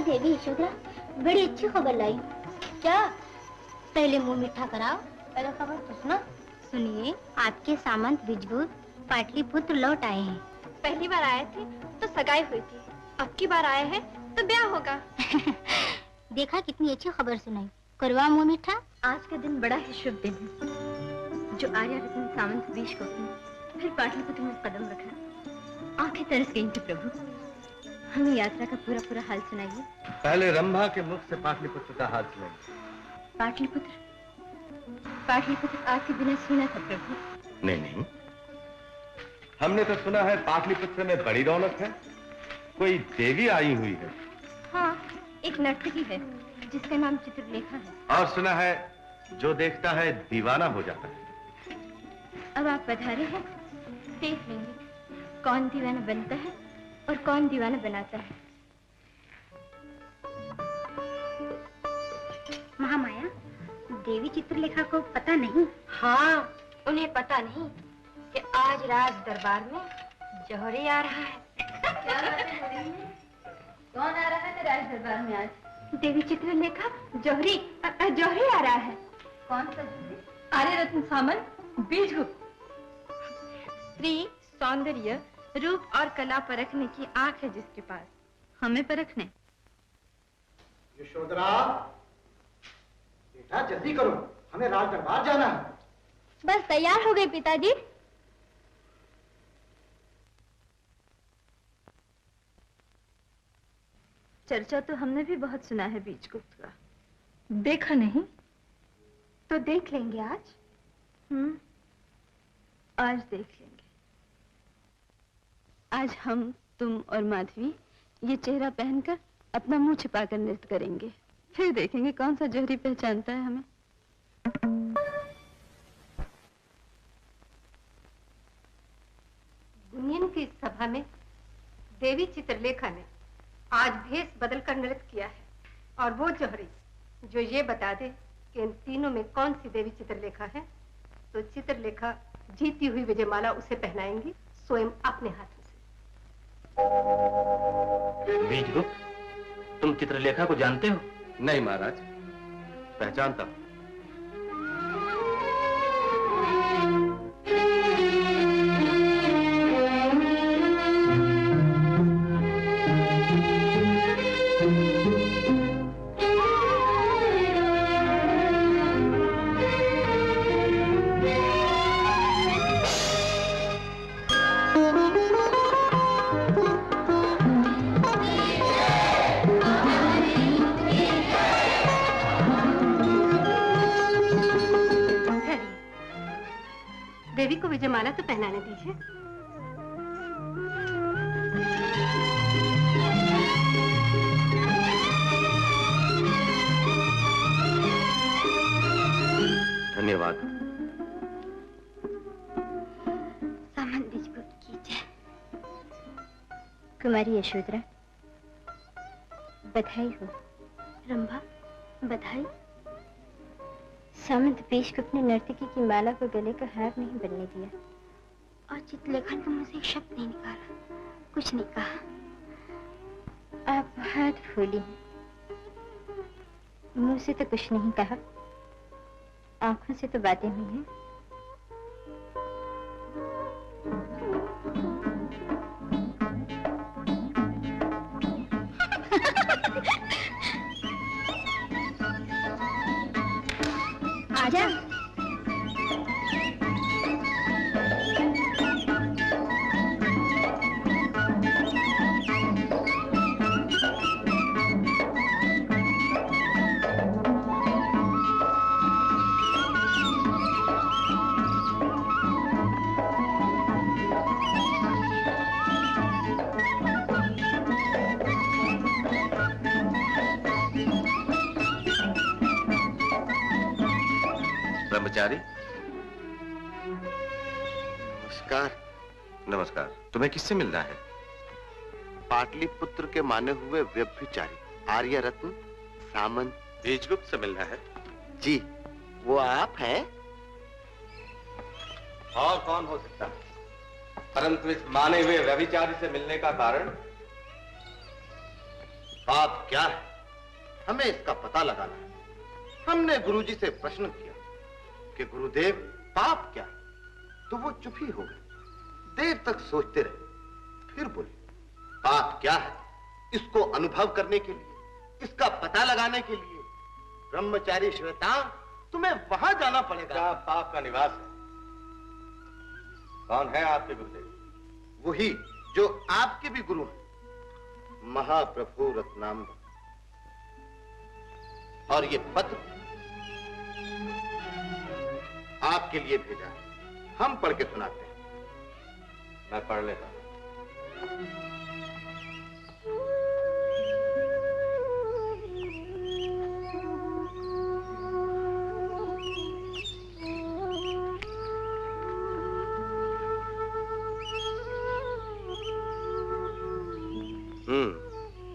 देवी यशोधरा, बड़ी अच्छी खबर लाई। क्या? पहले मुंह मीठा कराओ, पहले खबर तो सुनो। सुनिए, आपके सामंत विजगुप्त पाटलिपुत्र लौट आए हैं। पहली बार आए थे तो सगाई हुई थी, अब की बार आए हैं तो ब्याह होगा। देखा कितनी अच्छी खबर सुनाई। करवा मुंह मीठा। आज का दिन बड़ा ही शुभ दिन है, जो आर्य रत्न सामंत विजगुप्त ने फिर पाटलिपुत्र में कदम रखा। आंखें तरस गई थी प्रभु। हमें यात्रा का पूरा पूरा हाल सुनाइए। पहले रंभा के मुख से पाटलिपुत्र का हाल सुनाइए। पाटलिपुत्र आपके बिना सुना था प्रभु। नहीं नहीं, हमने तो सुना है पाटलिपुत्र में बड़ी रौनक है, कोई देवी आई हुई है। हाँ, एक नर्तकी है जिसका नाम चित्रलेखा है। और सुना है जो देखता है दीवाना हो जाता है। अब आप पधारे हैं, देख लेंगे कौन दीवाना बनता है और कौन दीवाना बनाता है। महामाया, देवी चित्रलेखा को पता नहीं? हाँ, उन्हें पता नहीं कि आज राज दरबार में जौहरी आ रहा है। क्या बात है? कौन आ रहा है राज दरबार में आज? देवी चित्रलेखा। जौहरी आ रहा है। कौन सा जौहरी? आर्य रत्न सामंत विजगुप्त। स्त्री सौंदर्य रूप और कला परखने की आंख है जिसके पास, हमें परखने। यशोधरा, बेटा जल्दी करो, हमें राज दरबार जाना है। बस तैयार हो गए पिताजी। चर्चा तो हमने भी बहुत सुना है विजगुप्त का, देखा नहीं तो देख लेंगे आज। आज देख लेंगे। आज हम, तुम और माधवी ये चेहरा पहनकर अपना मुंह छिपाकर नृत्य करेंगे, फिर देखेंगे कौन सा जौहरी पहचानता है हमें। गुनियन की सभा में देवी चित्रलेखा ने आज भेष बदलकर नृत्य किया है, और वो जौहरी जो ये बता दे कि इन तीनों में कौन सी देवी चित्रलेखा है, तो चित्रलेखा जीती हुई विजयमाला उसे पहनाएंगी स्वयं अपने हाथों से। विजगुप्त, तुम चित्रलेखा को जानते हो? नहीं महाराज, पहचानता हूं। देवी को विजयमाला तो पहनाने दीजिए। धन्यवाद। सामंत विजगुप्त की जय। कुमारी यशोधरा, बधाई हो। रंभा, बधाई। सामंत विजगुप्त ने नर्तकी की माला को गले का हार नहीं बनने दिया, और चित्रलेखा के मुंह से एक शब्द नहीं निकाला, कुछ नहीं कहा। आप हाथ फूली हैं, मुंह से तो कुछ नहीं कहा, आंखों से तो बातें हुई हैं। आजा। ब्रह्मचारी, नमस्कार। नमस्कार। तुम्हें किससे मिलना है? पाटलिपुत्र के माने हुए व्यभिचारी आर्य रत्न सामंत विजगुप्त से मिलना है। जी, वो आप हैं? और कौन हो सकता है? परंतु इस माने हुए व्यभिचारी से मिलने का कारण पाप क्या है, हमें इसका पता लगाना है। हमने गुरुजी से प्रश्न किया कि गुरुदेव पाप क्या है, तो वो चुप ही हो गए। देर तक सोचते रहे, फिर बोले पाप क्या है, इसको अनुभव करने के लिए, इसका पता लगाने के लिए ब्रह्मचारी श्वेतांग तुम्हें वहां जाना पड़ेगा। क्या पाप का निवास है? कौन है आपके गुरुदेव? वही जो आपके भी गुरु हैं, महाप्रभु रत्नाम्बर। और ये पत्र आपके लिए भेजा है, हम पढ़ के सुनाते हैं। मैं पढ़ लेता हूं।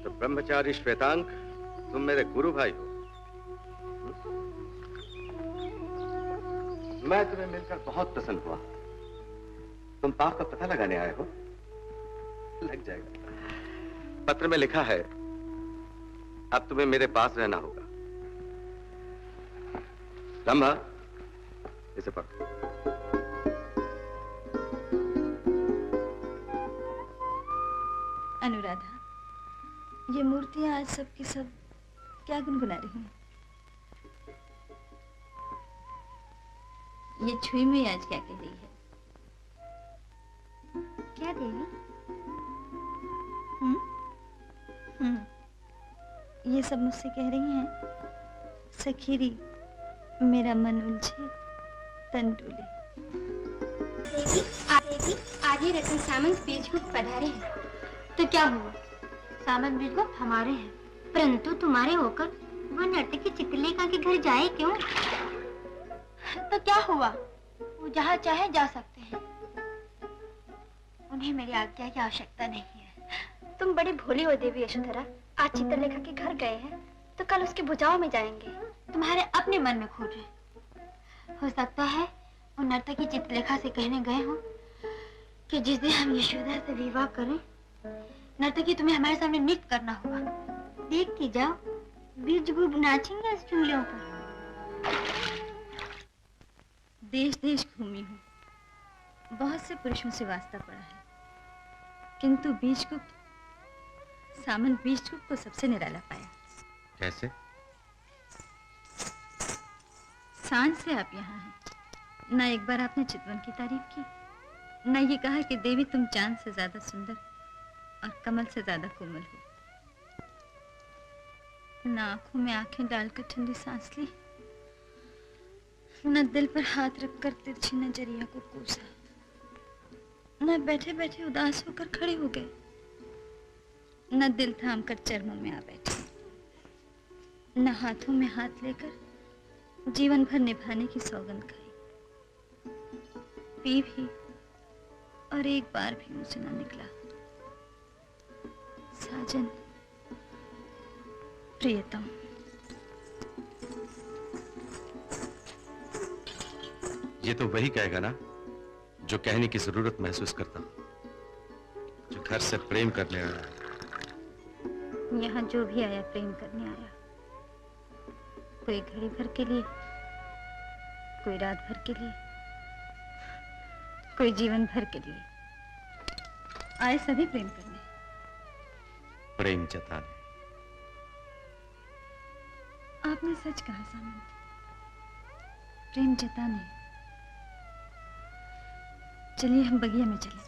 तो ब्रह्मचारी श्वेतांग, तुम मेरे गुरु भाई हो। मैं तुम्हें मिलकर बहुत प्रसन्न हुआ। तुम पाप का पता लगाने आए हो? लग जाएगा। पत्र में लिखा है अब तुम्हें मेरे पास रहना होगा। रंभा, इसे पढ़ो। अनुराधा, ये मूर्तियां आज सब की सब क्या गुनगुना रही हैं? ये छुई में आज क्या कह रही है? क्या देवी? ये सब मुझसे कह रही हैं, सखीरी मेरा मन उलझे तन डोले। देवी, आज ही रतन सामंत बीजगुप्त पधारे हैं। तो क्या हुआ? सामंत बीजगुप्त हमारे हैं, परंतु तुम्हारे होकर वो नर्तकी चित्रलेखा के घर जाए क्यों? तो क्या हुआ? वो जहाँ चाहे जा सकते हैं, उन्हें मेरी आज्ञा की आवश्यकता नहीं है। तुम बड़ी भोली हो देवी यशोधरा। आज चित्रलेखा के घर गए हैं तो कल उसके भुजाओं में जाएंगे। तुम्हारे अपने मन में खोट है। हो सकता है वो नर्तकी चित्रलेखा से कहने गए हो कि जिस दिन हम यशोदा से विवाह करें, नर्तकी तुम्हें हमारे सामने नृत्य करना होगा। देखती जाओ, बीजगुप्त नाचेंगे इस चुंगलियों पर। देश देश घूमी हूँ, बहुत से पुरुषों से वास्ता पड़ा है, किंतु बीजगुप्त, सामंत बीजगुप्त को सबसे निराला पाया। कैसे? सांझ से आप यहाँ हैं, ना एक बार आपने चितवन की तारीफ की, ना ये कहा कि देवी तुम चांद से ज्यादा सुंदर और कमल से ज्यादा कोमल हो। न आंखों में आंखें डालकर ठंडी सांस ली, न दिल पर हाथ रखकर तिरछी नजरिया को कोसा, न बैठे बैठे उदास होकर खड़े हो गए, न दिल थाम कर चरणों में आ बैठे, न हाथों में हाथ लेकर जीवन भर निभाने की सौगंध खाई, पी भी और एक बार भी मुझसे न निकला। साजन, प्रियतम, ये तो वही कहेगा ना जो कहने की जरूरत महसूस करता हूं, जो घर से प्रेम करने आया। यहाँ जो भी आया प्रेम करने आया, कोई घड़ी भर के लिए, कोई रात भर के लिए, कोई जीवन भर के लिए, आए सभी प्रेम करने। प्रेम जताने। आपने सच कहा सामंत, प्रेम जताने। चलिए हम बगिया में चलें।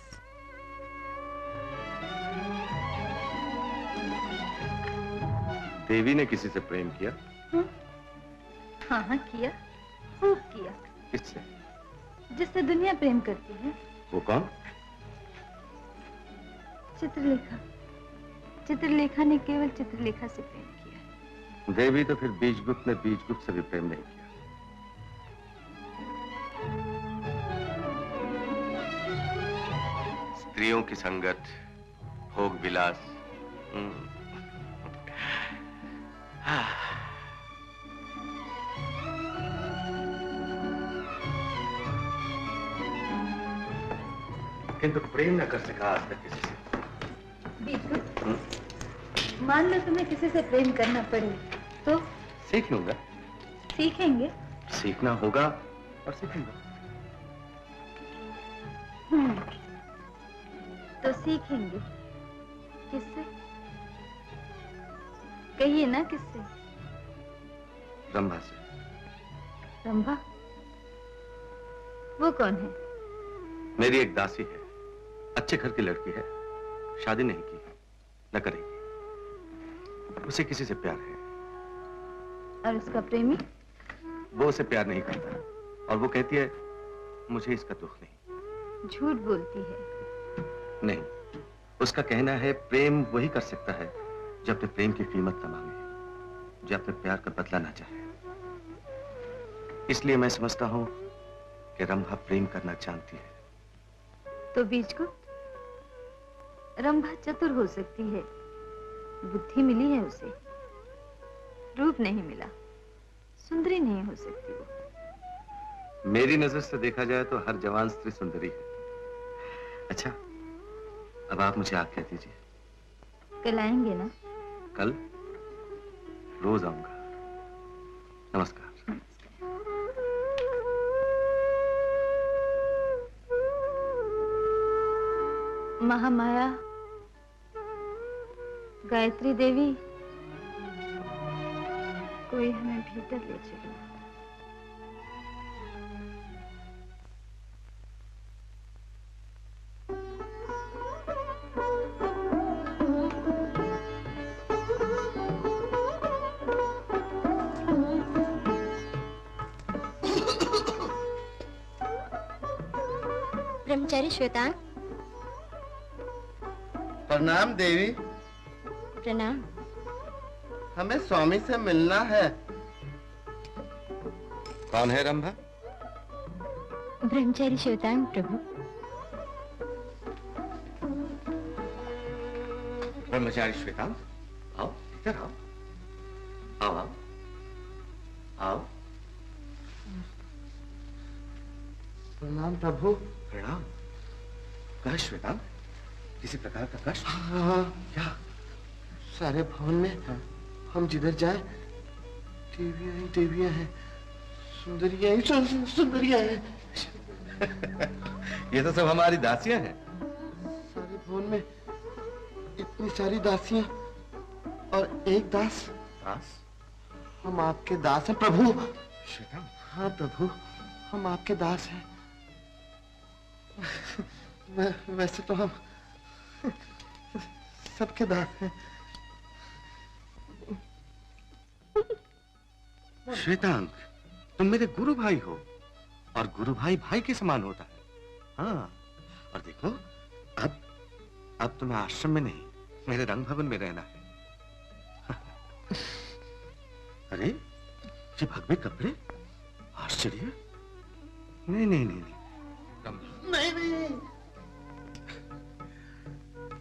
देवी ने किसी से प्रेम किया? हाँ हाँ किया, खूब किया। किससे? जिससे दुनिया प्रेम करती है। वो कौन? चित्रलेखा। चित्रलेखा ने केवल चित्रलेखा से प्रेम किया। देवी तो फिर बीजगुप्त ने बीजगुप्त से भी प्रेम नहीं किया। स्त्रियों की संगत, भोग विलास, किंतु प्रेम न कर सका आज तक किसी से। मान लो तुम्हें किसी से प्रेम करना पड़े तो? सीख लूंगा। सीखेंगे? सीखना होगा और सीखूंगा। तो सीखेंगे किससे? कहिए ना किससे? रंभा से। रंभा? वो कौन है? मेरी एक दासी है, अच्छे घर की लड़की है, शादी नहीं की, न करेगी। उसे किसी से प्यार है। और उसका प्रेमी? वो उसे प्यार नहीं करता और वो कहती है मुझे इसका दुख नहीं। झूठ बोलती है। नहीं, उसका कहना है प्रेम वही कर सकता है जो अपने प्रेम की कीमत न मांगे, जो अपने प्यार का बदला ना चाहे। इसलिए मैं समझता हूं कि रंभा प्रेम करना जानती है। तो बीजगुप्त, रंभा चतुर हो सकती है, बुद्धि मिली है उसे, रूप नहीं मिला, सुंदरी नहीं हो सकती वो। मेरी नजर से देखा जाए तो हर जवान स्त्री सुंदरी है। अच्छा, अब आप मुझे आज्ञा दीजिए। कल आएंगे ना? कल रोज आऊंगा। नमस्कार। महामाया, गायत्री देवी, कोई हमें भीतर ले चलो। ब्रह्मचारी श्वेतांग। प्रणाम देवी। प्रणाम। हमें स्वामी से मिलना है। कौन है रंभा? ब्रह्मचारी श्वेतांग प्रभु। ब्रह्मचारी श्वेतांग, आओ इधर आओ। आओ आओ आओ। प्रणाम प्रभु। प्रणाम। कह श्वेतांग, किसी प्रकार का कष्ट? हाँ। क्या? सारे भवन में हम जिधर जाएं देवियां ही देवियां हैं, सुंदरियां ही सुंदरियां हैं। ये तो सब हमारी दासियां हैं। सारे भवन में इतनी सारी दासियां और एक दास। दास? हम आपके दास हैं प्रभु। श्वेतांग। हाँ प्रभु, हम आपके दास हैं। वैसे तो हम सबके दास हैं। श्वेतांग, तुम मेरे गुरु भाई हो और गुरु भाई भाई के समान होता है। हाँ, और देखो अब तुम्हें आश्रम में नहीं, मेरे रंग भवन में रहना है। अरे, ये भगवे कपड़े, आश्चर्य। नहीं नहीं नहीं नहीं नहीं।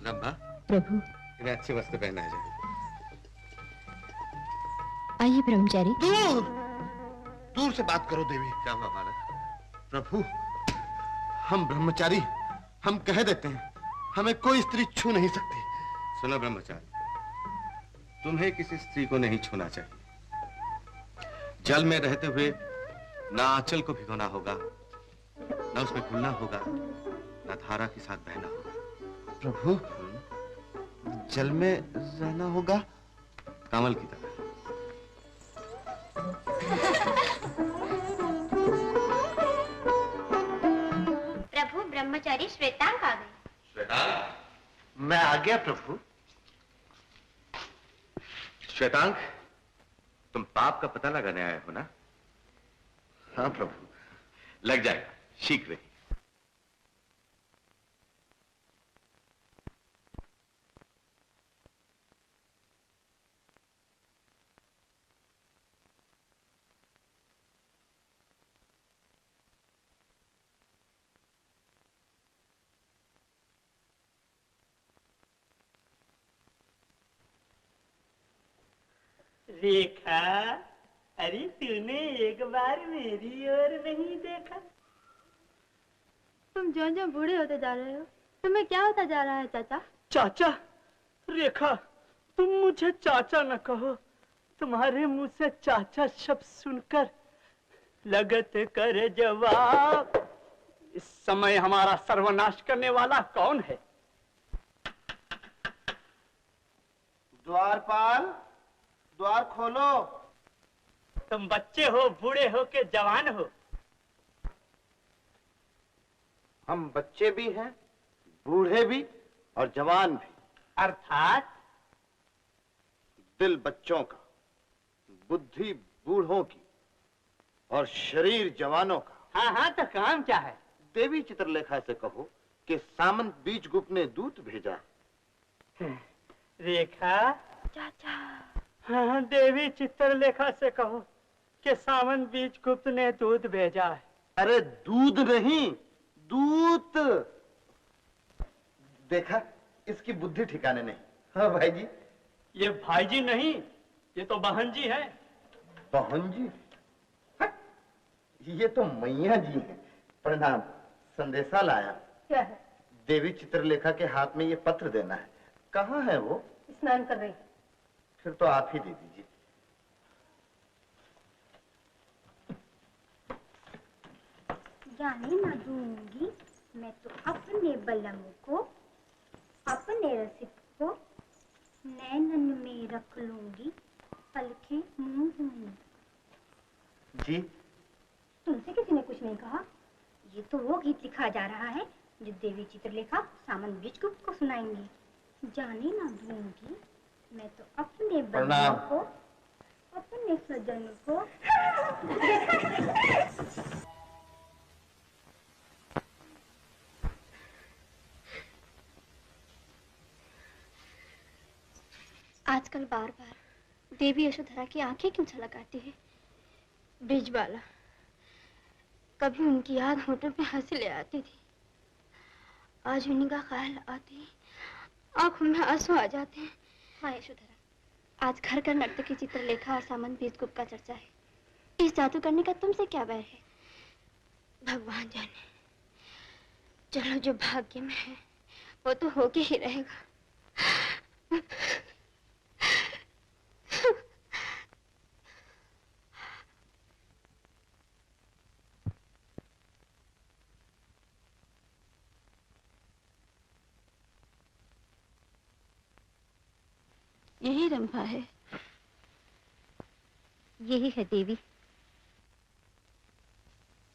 रंभा प्रभु, इन्हें अच्छे वस्त्र पहनाए जाए। आइए ब्रह्मचारी। दूर से बात करो देवी। क्या हुआ बालक? प्रभु, हम ब्रह्मचारी, हम कह देते हैं हमें कोई स्त्री छू नहीं सकती। सुनो ब्रह्मचारी, तुम्हें किसी स्त्री को नहीं छूना चाहिए। जल में रहते हुए ना आंचल को भिगोना होगा, ना उसमें घुलना होगा, ना धारा के साथ बहना होगा। प्रभु, जल में रहना होगा कमल की तरह। प्रभु, ब्रह्मचारी श्वेतांग आ गए। श्वेतांग, मैं आ गया प्रभु। श्वेतांग, तुम पाप का पता लगाने आए हो ना? हाँ प्रभु। लग जाएगा शीघ्र ही। रेखा, अरे तूने एक बार मेरी ओर नहीं देखा? तुम ज्यों ज्यों बूढ़े होते जा रहे हो, तुम्हें क्या होता जा रहा है चाचा? चाचा, रेखा, तुम मुझे चाचा न कहो, तुम्हारे मुंह से चाचा शब्द सुनकर लगत करे जवाब। इस समय हमारा सर्वनाश करने वाला कौन है? द्वारपाल, द्वार खोलो। तुम बच्चे हो, बूढ़े हो के जवान हो? हम बच्चे भी हैं, बूढ़े भी और जवान भी। अर्थात दिल बच्चों का, बुद्धि बूढ़ों की और शरीर जवानों का। हाँ हाँ, तो काम क्या है? देवी चित्रलेखा से कहो कि सामंत बीजगुप्त ने दूत भेजा है। रेखा चाचा। हाँ, देवी चित्रलेखा से कहो कि सामंत बीजगुप्त ने दूध भेजा है। अरे दूध नहीं, दूत। देखा, इसकी बुद्धि ठिकाने नहीं। हाँ भाई जी। ये भाई जी नहीं, ये तो बहन जी है। बहन जी? ये तो मैया जी हैं। प्रणाम। संदेशा लाया। क्या है? देवी चित्रलेखा के हाथ में ये पत्र देना है। कहाँ है वो? स्नान कर रही। फिर तो आप ही दे दीजिए। जाने ना दूंगी मैं तो अपने बलम को, अपने रसिक को नैनन में रख लूंगी, पलके मूंद। जी? तुमसे किसी ने कुछ नहीं कहा? ये तो वो गीत लिखा जा रहा है जो देवी चित्रलेखा सामंत बीजगुप्त को सुनाएंगी। जाने ना दूंगी मैं तो अपने बलम को, अपने सजन को। आजकल बार बार देवी यशोधरा की आंखें क्यों झलकाती है? ब्रिजबाला, कभी उनकी याद होठों पे हंसी ले आती थी, आज उन्हीं का ख्याल आती है आंखों में आंसू आ जाते हैं। हाँ यशोधरा, आज घर घर नर्तकी चित्रलेखा और सामंत बीजगुप्त का चर्चा है। इस जादू करने का तुमसे क्या बैर है? भगवान जाने। चलो, जो भाग्य में है वो तो होके ही रहेगा। यही रंभा है, यही है देवी।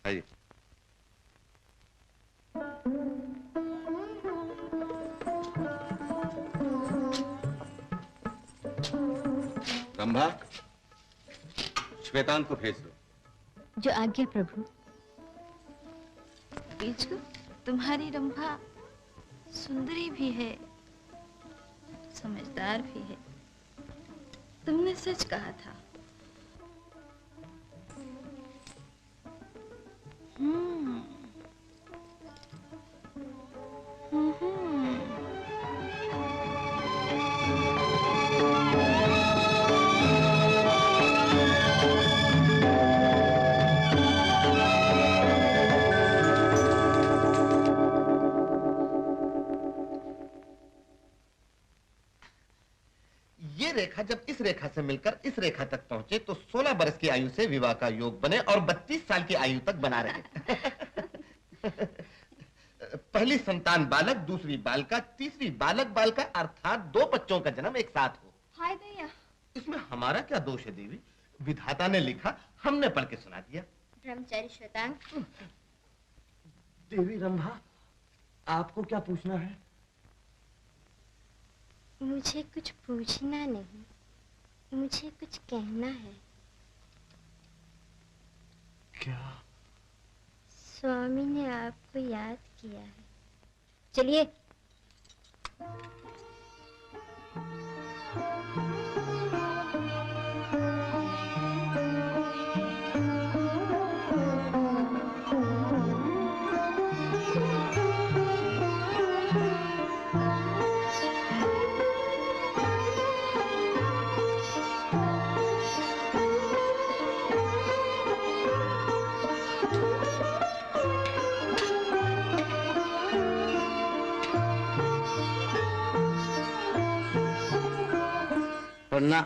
आइए। रंभा, श्वेतांग को भेज दो। जो आज्ञा प्रभु। बीजगुप्त, तुम्हारी रंभा सुंदरी भी है, समझदार भी है। तुमने सच कहा था। ये रेखा जब इस रेखा से मिलकर इस रेखा तक पहुंचे तो 16 बरस की आयु से विवाह का योग बने और 32 साल की आयु तक बना रहे। पहली संतान बालक, दूसरी बालिका, तीसरी बालक बालिका, अर्थात 2 बच्चों का जन्म एक साथ हो। हाय दैया। इसमें हमारा क्या दोष है देवी? विधाता ने लिखा, हमने पढ़ के सुना दिया। ब्रह्मचारी श्वेतांग। देवी रंभा, आपको क्या पूछना है? मुझे कुछ पूछना नहीं, मुझे कुछ कहना है। क्या? स्वामी ने आपको याद किया है। चलिए। वरना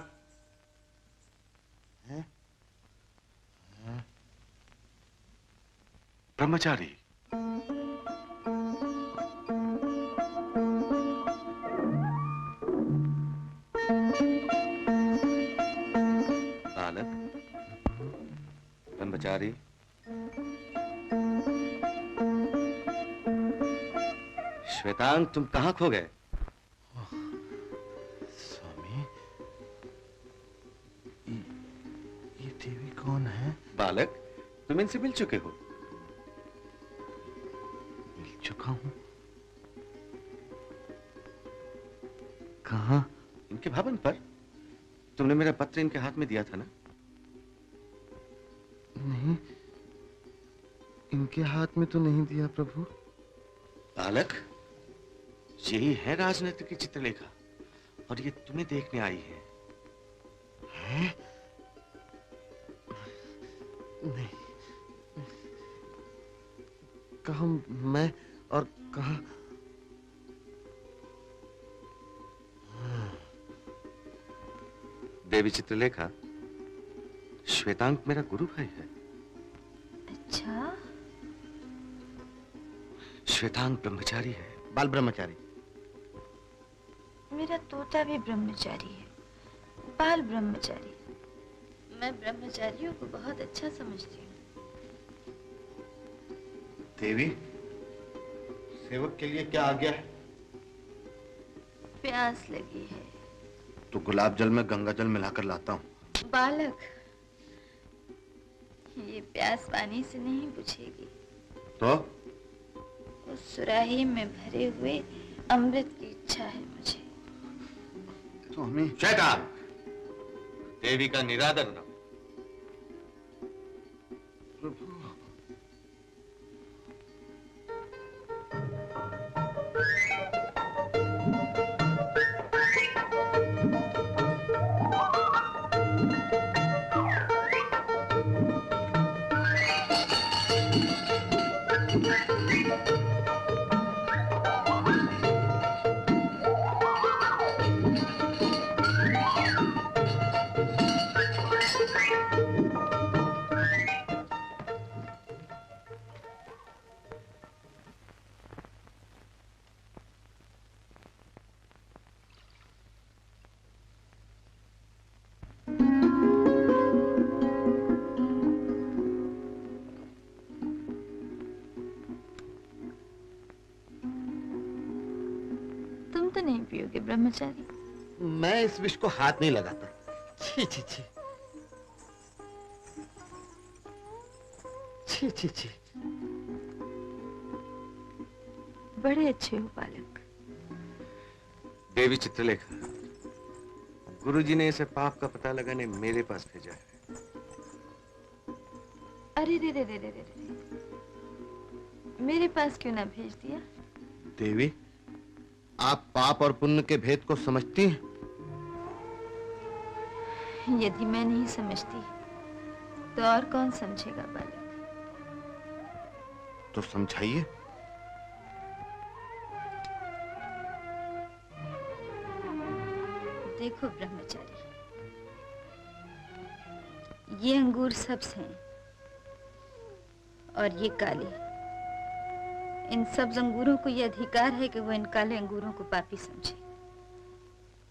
ब्रह्मचारी। बालक, ब्रह्मचारी, श्वेतांग, तुम कहाँ खो गए? स्वामी, ये देवी कौन है? बालक, तुम इनसे मिल चुके हो। मिल चुका हूं? कहाँ? इनके भवन पर। तुमने मेरा पत्र इनके हाथ में दिया था ना? नहीं, इनके हाथ में तो नहीं दिया प्रभु। बालक, यही है राजनीति की चित्रलेखा और ये तुम्हें देखने आई है। हैं? नहीं, कहाँ मैं और कहाँ? देवी चित्रलेखा, श्वेतांग मेरा गुरु भाई है। अच्छा, श्वेतांग ब्रह्मचारी है। बाल ब्रह्मचारी। मेरा तोता भी ब्रह्मचारी है, बाल ब्रह्मचारी। मैं ब्रह्मचारियों को बहुत अच्छा समझती हूँ। देवी, सेवक के लिए क्या आज्ञा है? प्यास लगी है तो गुलाब जल में गंगा जल मिलाकर लाता हूँ। बालक, ये प्यास पानी से नहीं बुझेगी। तो उस सुराही में भरे हुए अमृत की इच्छा है मुझे। स्वामी, श्वेतांग, देवी का निरादर न। तुम तो नहीं पियोगे ब्रह्मचारी? मैं इस विष को हाथ नहीं लगाता। छी छी छी छी छी छी। बड़े अच्छे हो बालक। देवी चित्रलेखा, गुरुजी ने इसे पाप का पता लगाने मेरे पास भेजा है। अरे रे रे रे रे रे रे, मेरे पास क्यों ना भेज दिया? देवी, आप पाप और पुण्य के भेद को समझती हैं? यदि मैं नहीं समझती तो और कौन समझेगा बालक? तो समझाइए। देखो ब्रह्मचारी, ये अंगूर सब्ज हैं और ये काले। इन सब्ज अंगूरों को यह अधिकार है कि वो इन काले अंगूरों को पापी समझे,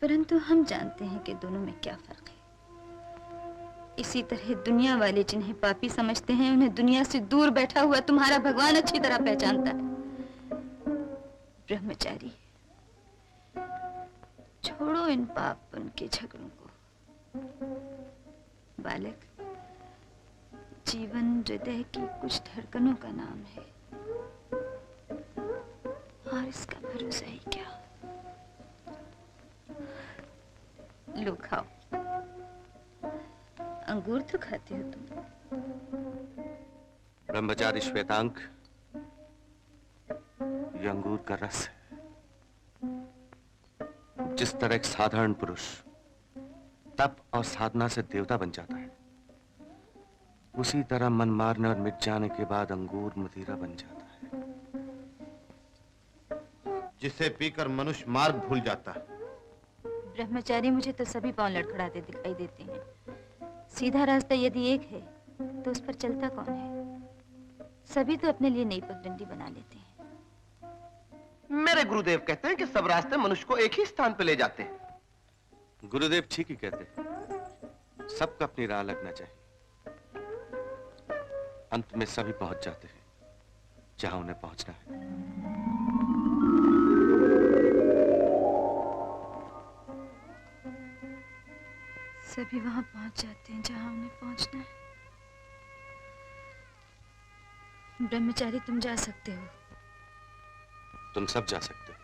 परंतु हम जानते हैं कि दोनों में क्या फर्क है। इसी तरह दुनिया वाले जिन्हें पापी समझते हैं, उन्हें दुनिया से दूर बैठा हुआ तुम्हारा भगवान अच्छी तरह पहचानता है। ब्रह्मचारी, छोड़ो इन पाप पुण्य के झगड़ों को। बालक, जीवन हृदय की कुछ धड़कनों का नाम है और इसका भरोसा ही क्या। लो खाओ। अंगूर तो खाते हो तुम। ब्रह्मचारी श्वेतांग, ये अंगूर का रस है। जिस तरह एक साधारण पुरुष तप और साधना से देवता बन जाता है, उसी तरह मन मारने और मिट जाने के बाद अंगूर मदिरा बन जाता है। जिसे पीकर मनुष्य मार्ग भूल जाता है, ब्रह्मचारी मुझे तो सभी पांव लड़खड़ाते दिखाई देते हैं। सीधा रास्ता यदि एक है तो उस पर चलता कौन है? सभी तो अपने लिए नई पगडंडी बना लेते हैं। मेरे गुरुदेव कहते हैं कि सब रास्ते मनुष्य को एक ही स्थान पे ले जाते हैं। गुरुदेव ठीक ही कहते हैं, सबको अपनी राह लगना चाहिए। अंत में सभी पहुंच जाते हैं जहां उन्हें पहुंचना है। सभी वहां पहुंच जाते हैं जहां उन्हें पहुंचना है। ब्रह्मचारी तुम जा सकते हो। तुम सब जा सकते हो।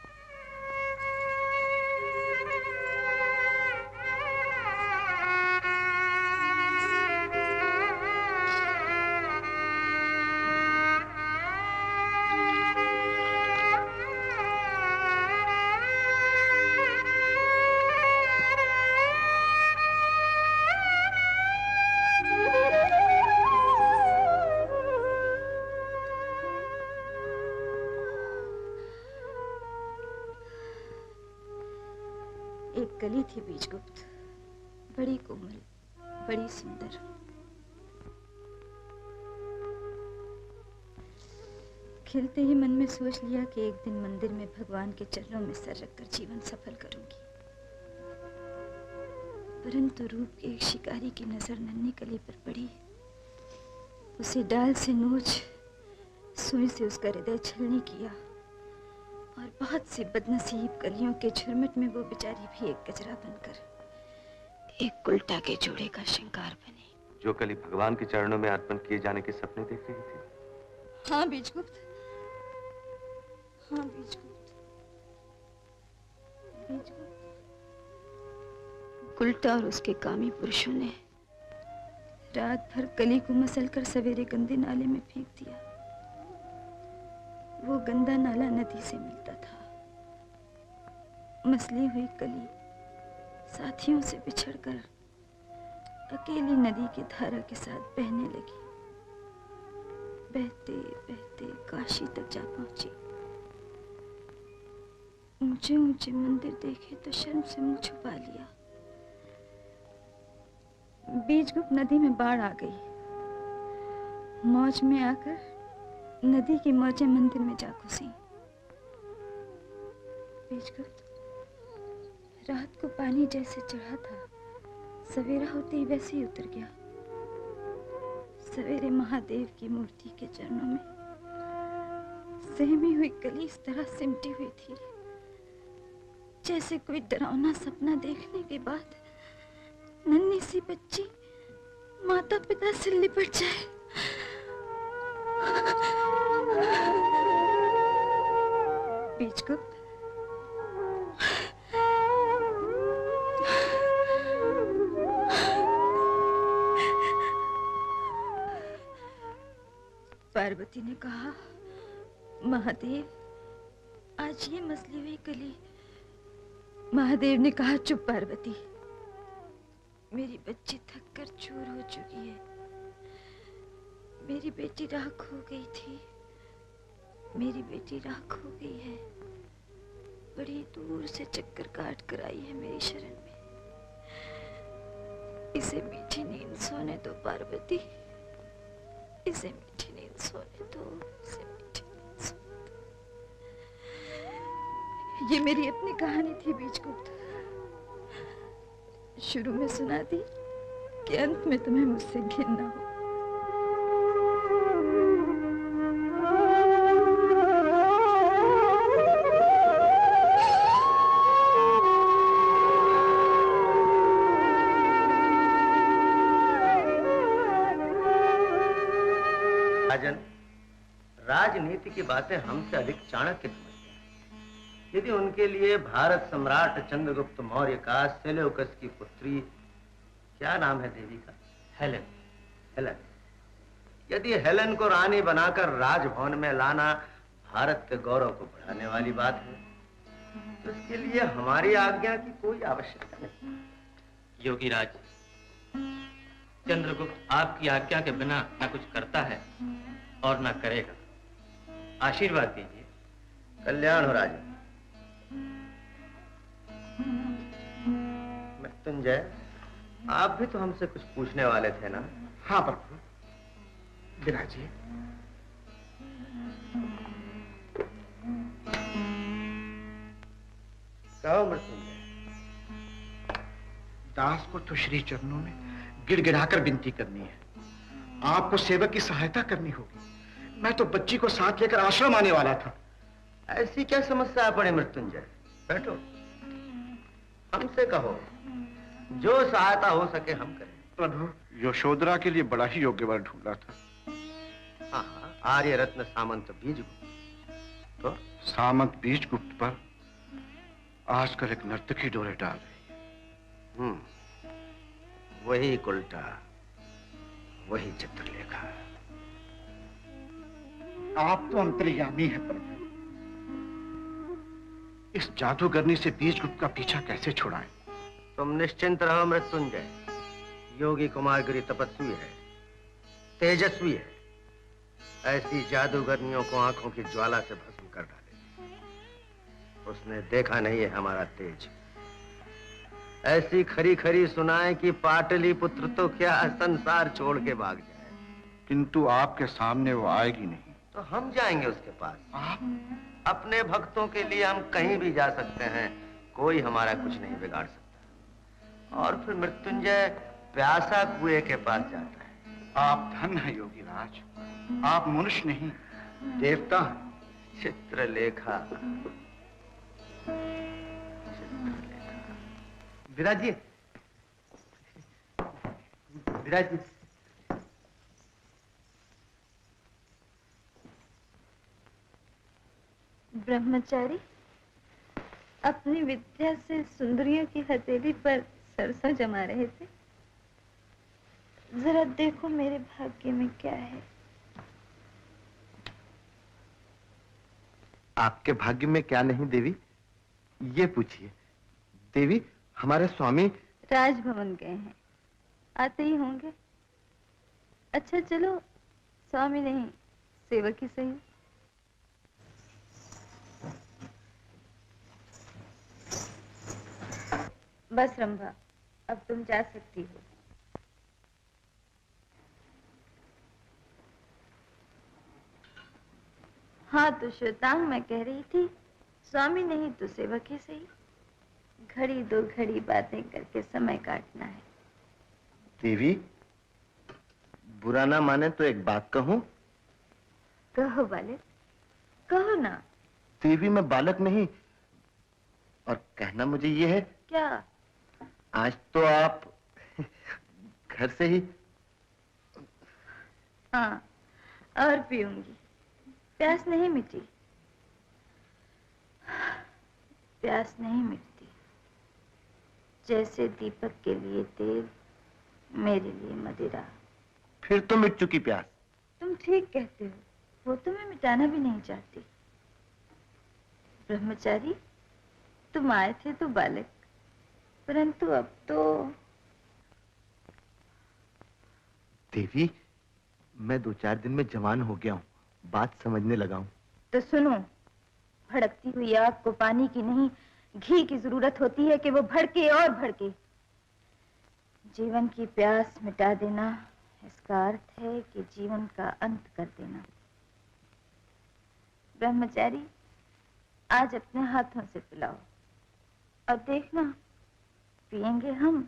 एक कली थी बीजगुप्त, बड़ी कोमल, बड़ी सुंदर। खिलते ही मन में सोच लिया कि एक दिन मंदिर में भगवान के चरणों में सर रखकर जीवन सफल करूंगी। परंतु रूप के एक शिकारी की नजर नन्ही कली पर पड़ी। उसे डाल से नोच सुई से उसका हृदय छलनी किया और बहुत सी बदनसीब कलियों के झुरमुट में वो बेचारी भी एक गजरा बनकर एक उल्टा के जोड़े का श्रृंगार बनी। जो कली भगवान के चरणों में अर्पण किए जाने के सपने देख रही थी। हाँ बीजगुप्त, हाँ बीजगुप्त, बीजगुप्त। उल्टा और उसके कामी पुरुषों ने रात भर कली को मसलकर सवेरे गंदे नाले में फेंक दिया। वो गंदा नाला नदी से मिलता था। मसली हुई कली साथियों से बिछड़कर अकेली नदी की धारा के साथ बहने लगी। बहते बहते काशी तक जा पहुंची। ऊंचे ऊंचे मंदिर देखे तो शर्म से मुंह छुपा लिया। बीजगुप्त नदी में बाढ़ आ गई। मौज में आकर नदी की मौजें मंदिर में जा घुसी। बीजगुप्त, रात को पानी जैसे चढ़ा था, सवेरा होते ही वैसे ही उतर गया। सवेरे महादेव की मूर्ति के चरणों में सहमी हुई कली इस तरह सिमटी हुई थी जैसे कोई डरावना सपना देखने के बाद नन्ही सी बच्ची माता पिता से लिपट जाए। बीजगुप्त, पार्वती ने कहा, महादेव आज ये मसली हुई कली। महादेव ने कहा, चुप पार्वती, मेरी बच्ची थक कर चूर हो चुकी है। मेरी बेटी राख हो गई थी, मेरी बेटी राख हो गई है। बड़ी दूर से चक्कर काट कर आई है मेरी शरण में। इसे मीठी नींद सोने दो पार्वती, इसे मीठी नींद सोने दो, इसे मीठी नींद सोने दो। ये मेरी अपनी कहानी थी बीजगुप्त। शुरू में सुना दी कि अंत में तुम्हें मुझसे घिन न हो। राजन, राजनीति की बातें हमसे अधिक चाणक्य समझते हैं। यदि उनके लिए भारत सम्राट चंद्रगुप्त मौर्य का सेल्यूकस की पुत्री, क्या नाम है देवी का? हेलेन। हेलेन, यदि हेलेन को रानी बनाकर राजभवन में लाना भारत के गौरव को बढ़ाने वाली बात है, तो इसके लिए हमारी आज्ञा की कोई आवश्यकता नहीं। योगी राज, चंद्रगुप्त आपकी आज्ञा के बिना न कुछ करता है और न करेगा। आशीर्वाद दीजिए। कल्याण हो राजा। मृत्युंजय, आप भी तो हमसे कुछ पूछने वाले थे ना? हाँ प्रभु, विराजिए। कहो मृत्युंजय। दास को तो श्री चरणों में गिड़गिड़ाकर विनती करनी है। आपको सेवक की सहायता करनी होगी। मैं तो बच्ची को साथ लेकर आश्रम आने वाला था। ऐसी क्या समस्या पड़े मृत्युंजय? बैठो, हमसे कहो, जो सहायता हो सके हम करें। प्रभु, यशोधरा के लिए बड़ा ही योग्य वर ढूंढा था। हाँ हाँ, आर्य रत्न सामंत बीजगुप्त। तो सामंत बीजगुप्त पर आजकल एक नर्तकी डोरे डाल रही है। वही उल्टा, वही चित्रलेखा। आप तो अंतर्यामी हैं प्रभु। इस जादूगरनी से बीजगुप्त का पीछा कैसे छुड़ाएं? तुम निश्चिंत रहो मृत्युंजय। योगी कुमारगिरी तपस्वी है, तेजस्वी है। ऐसी जादूगरनियों को आंखों की ज्वाला से भस्म कर डाले। उसने देखा नहीं है हमारा तेज। ऐसी खरी खरी सुनाए कि पाटली पुत्र तो क्या संसार छोड़ के भाग जाए। किंतु आपके सामने वो आएगी नहीं। तो हम जाएंगे उसके पास। आप? अपने भक्तों के लिए हम कहीं भी जा सकते हैं, कोई हमारा कुछ नहीं बिगाड़ सकता। और फिर मृत्युंजय प्यासा कुएं के पास जाता है। आप धन है योगी राज। आप मनुष्य नहीं, देवता। चित्रलेखा, विराजिए, विराजिए। ब्रह्मचारी अपनी विद्या से सुंदरियों की हथेली पर सरसों जमा रहे थे। जरा देखो मेरे भाग्य में क्या है। आपके भाग्य में क्या नहीं देवी, ये पूछिए। देवी, हमारे स्वामी राजभवन गए हैं, आते ही होंगे। अच्छा चलो, स्वामी नहीं सेवक ही सही। बस रंभा, अब तुम जा सकती हो। हाँ तो श्वेतांग, मैं कह रही थी, स्वामी नहीं तो सेवक ही सही। घड़ी दो घड़ी बातें करके समय काटना है। देवी, बुरा ना माने तो एक बात कहूं? कहो बालक, कहो ना। देवी, मैं बालक नहीं, और कहना मुझे ये है। क्या? आज तो आप घर से ही। हाँ, और पीऊंगी। प्यास नहीं मिटी, प्यास नहीं मिटती। जैसे दीपक के लिए तेल, मेरे लिए मदिरा। फिर तो मिट चुकी प्यास। तुम ठीक कहते हो, वो तो मैं मिटाना भी नहीं चाहती। ब्रह्मचारी, तुम आए थे तो बालक, परंतु अब तो। देवी, मैं 2-4 दिन में जवान हो गया हूँ, बात समझने लगा हूँ। तो सुनो, भड़कती हुई आग को पानी की नहीं, घी की जरूरत होती है कि वो भड़के और भड़के। जीवन की प्यास मिटा देना, इसका अर्थ है कि जीवन का अंत कर देना। ब्रह्मचारी, आज अपने हाथों से पिलाओ, और देखना, पिएंगे हम,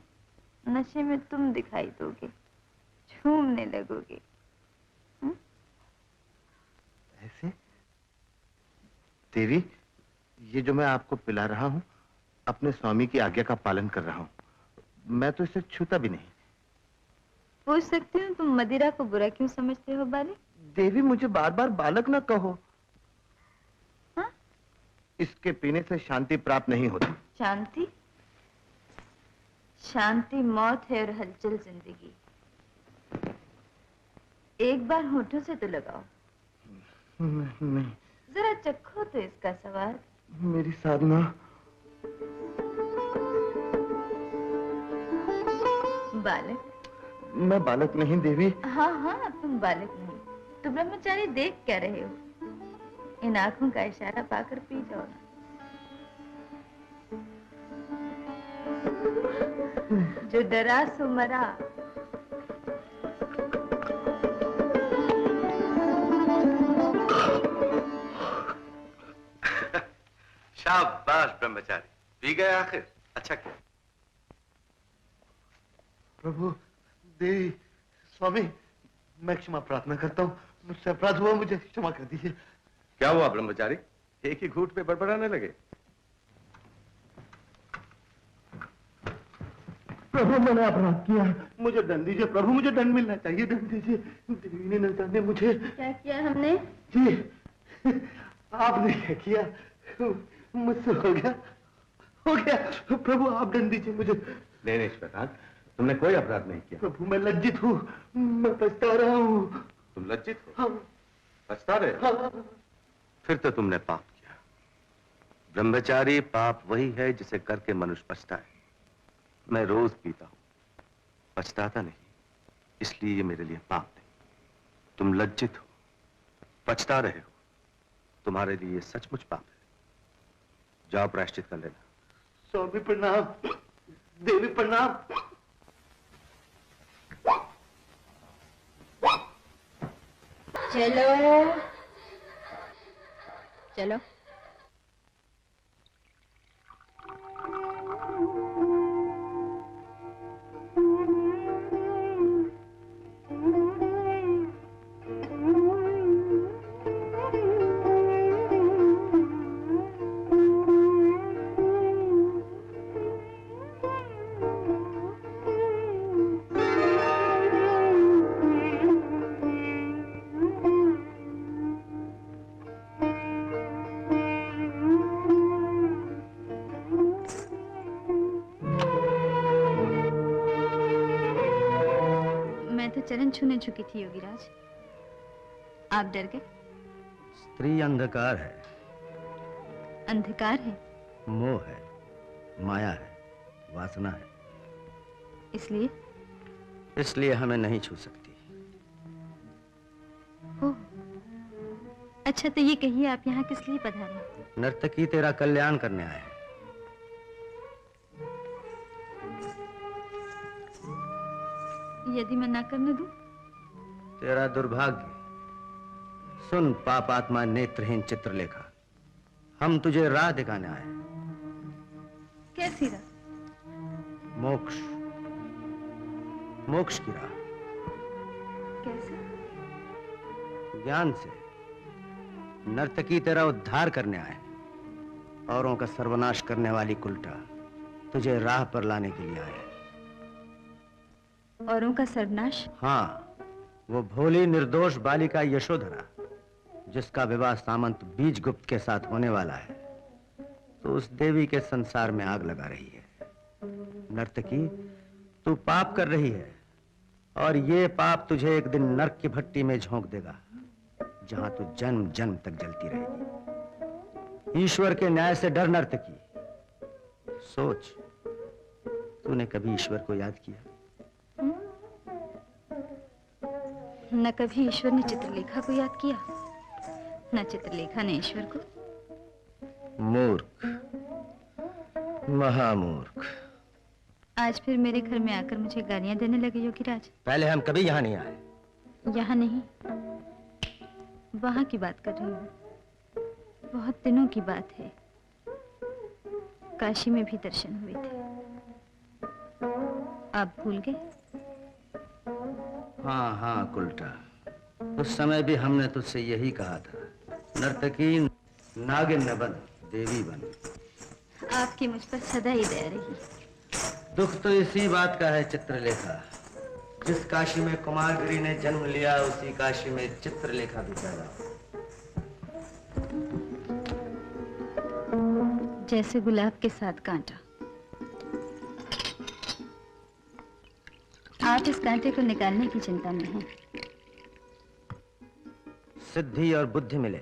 नशे में तुम दिखाई दोगे, झूमने लगोगे। ऐसे? देवी, ये जो मैं आपको पिला रहा हूँ, अपने स्वामी की आज्ञा का पालन कर रहा हूँ। मैं तो इसे छूता भी नहीं। पूछ सकती हूँ, तुम मदिरा को बुरा क्यों समझते हो बालक? देवी, मुझे बार बार बालक ना कहो। हाँ? इसके पीने से शांति प्राप्त नहीं होती। शांति? शांति मौत है और हलचल जिंदगी। एक बार होठों से तो लगाओ। नहीं। जरा चखो तो इसका स्वाद। मेरी साधना। बालक? मैं बालक नहीं देवी। हाँ हाँ, तुम बालक नहीं तो ब्रह्मचारी देख क्या रहे हो? इन आंखों का इशारा पाकर पी जाओ ना। जो डरा सो मरा। शाबाश ब्रह्मचारी, पी गए आखिर, अच्छा किया। प्रभु, देवी, स्वामी, मैं क्षमा प्रार्थना करता हूँ, मुझसे अपराध हुआ, मुझे क्षमा कर दीजिए। क्या हुआ ब्रह्मचारी, एक ही घूंट पे बड़बड़ाने लगे? प्रभु, मैंने अपराध किया, मुझे दंड दीजिए प्रभु, मुझे दंड मिलना चाहिए, दंड दीजिए। देवी ने न जाने मुझे। क्या किया हमने? जी, आपने क्या किया? मुझसे हो गया प्रभु, आप दंड दीजिए मुझे। नहीं श्वेतांग, तुमने कोई अपराध नहीं किया। प्रभु, मैं लज्जित हूँ, मैं पछता रहा हूँ। तुम लज्जित हो? हाँ। पछता रहे? हाँ। फिर तो तुमने पाप किया। ब्रह्मचारी पाप वही है जिसे करके मनुष्य पछता है। मैं रोज पीता हूँ, पछताता नहीं, इसलिए ये मेरे लिए पाप नहीं। तुम लज्जित हो, पछता रहे हो, तुम्हारे लिए ये सचमुच पाप है। जाओ प्रायश्चित कर लेना। स्वामी प्रणाम, देवी प्रणाम। चलो चलो। चरण छूने चुकी थी योगीराज, आप डर गए? स्त्री अंधकार है। अंधकार है? मोह है, माया है, वासना है। इसलिए हमें नहीं छू सकती। ओह, अच्छा तो ये कहिए आप यहाँ किस लिए पधारे? नर्तकी तेरा कल्याण करने आए हैं। यदि मैं ना करने दूं? तेरा दुर्भाग्य। सुन पापात्मा नेत्रहीन चित्रलेखा, हम तुझे राह दिखाने आए हैं। कैसी राह? मोक्ष, मोक्ष की राह। कैसे? ज्ञान से। नर्तकी तेरा उद्धार करने आए, औरों का सर्वनाश करने वाली कुलटा तुझे राह पर लाने के लिए आए हैं। औरों का सर्वनाश? हाँ, वो भोली निर्दोष बालिका यशोधरा, जिसका विवाह सामंत बीजगुप्त के साथ होने वाला है, तो उस देवी के संसार में आग लगा रही है। नर्तकी, तू पाप कर रही है, और ये पाप तुझे एक दिन नरक की भट्टी में झोंक देगा, जहां तू जन्म जन्म तक जलती रहेगी। ईश्वर के न्याय से डर नर्तकी। सोच, तूने कभी ईश्वर को याद किया? न कभी ईश्वर ने चित्रलेखा को याद किया, न चित्रलेखा ने ईश्वर को। मूर्ख, महामूर्ख। आज फिर मेरे घर में आकर मुझे गालियां देने लगे योगीराज। पहले हम कभी यहाँ नहीं आए। यहाँ नहीं, वहां की बात कर रही हूँ। बहुत दिनों की बात है, काशी में भी दर्शन हुए थे। आप भूल गए? हाँ हाँ कुलटा, उस समय भी हमने तुझसे यही कहा था, नर्तकी नागिन न बन, देवी बन। आपकी मुझ पर सदा ही दया रही। दुख तो इसी बात का है चित्रलेखा, जिस काशी में कुमारगिरी ने जन्म लिया, उसी काशी में चित्रलेखा भी पैदा हुई। जैसे गुलाब के साथ कांटा। आप इस कांटे को निकालने की चिंता में हैं। सिद्धि और बुद्धि मिले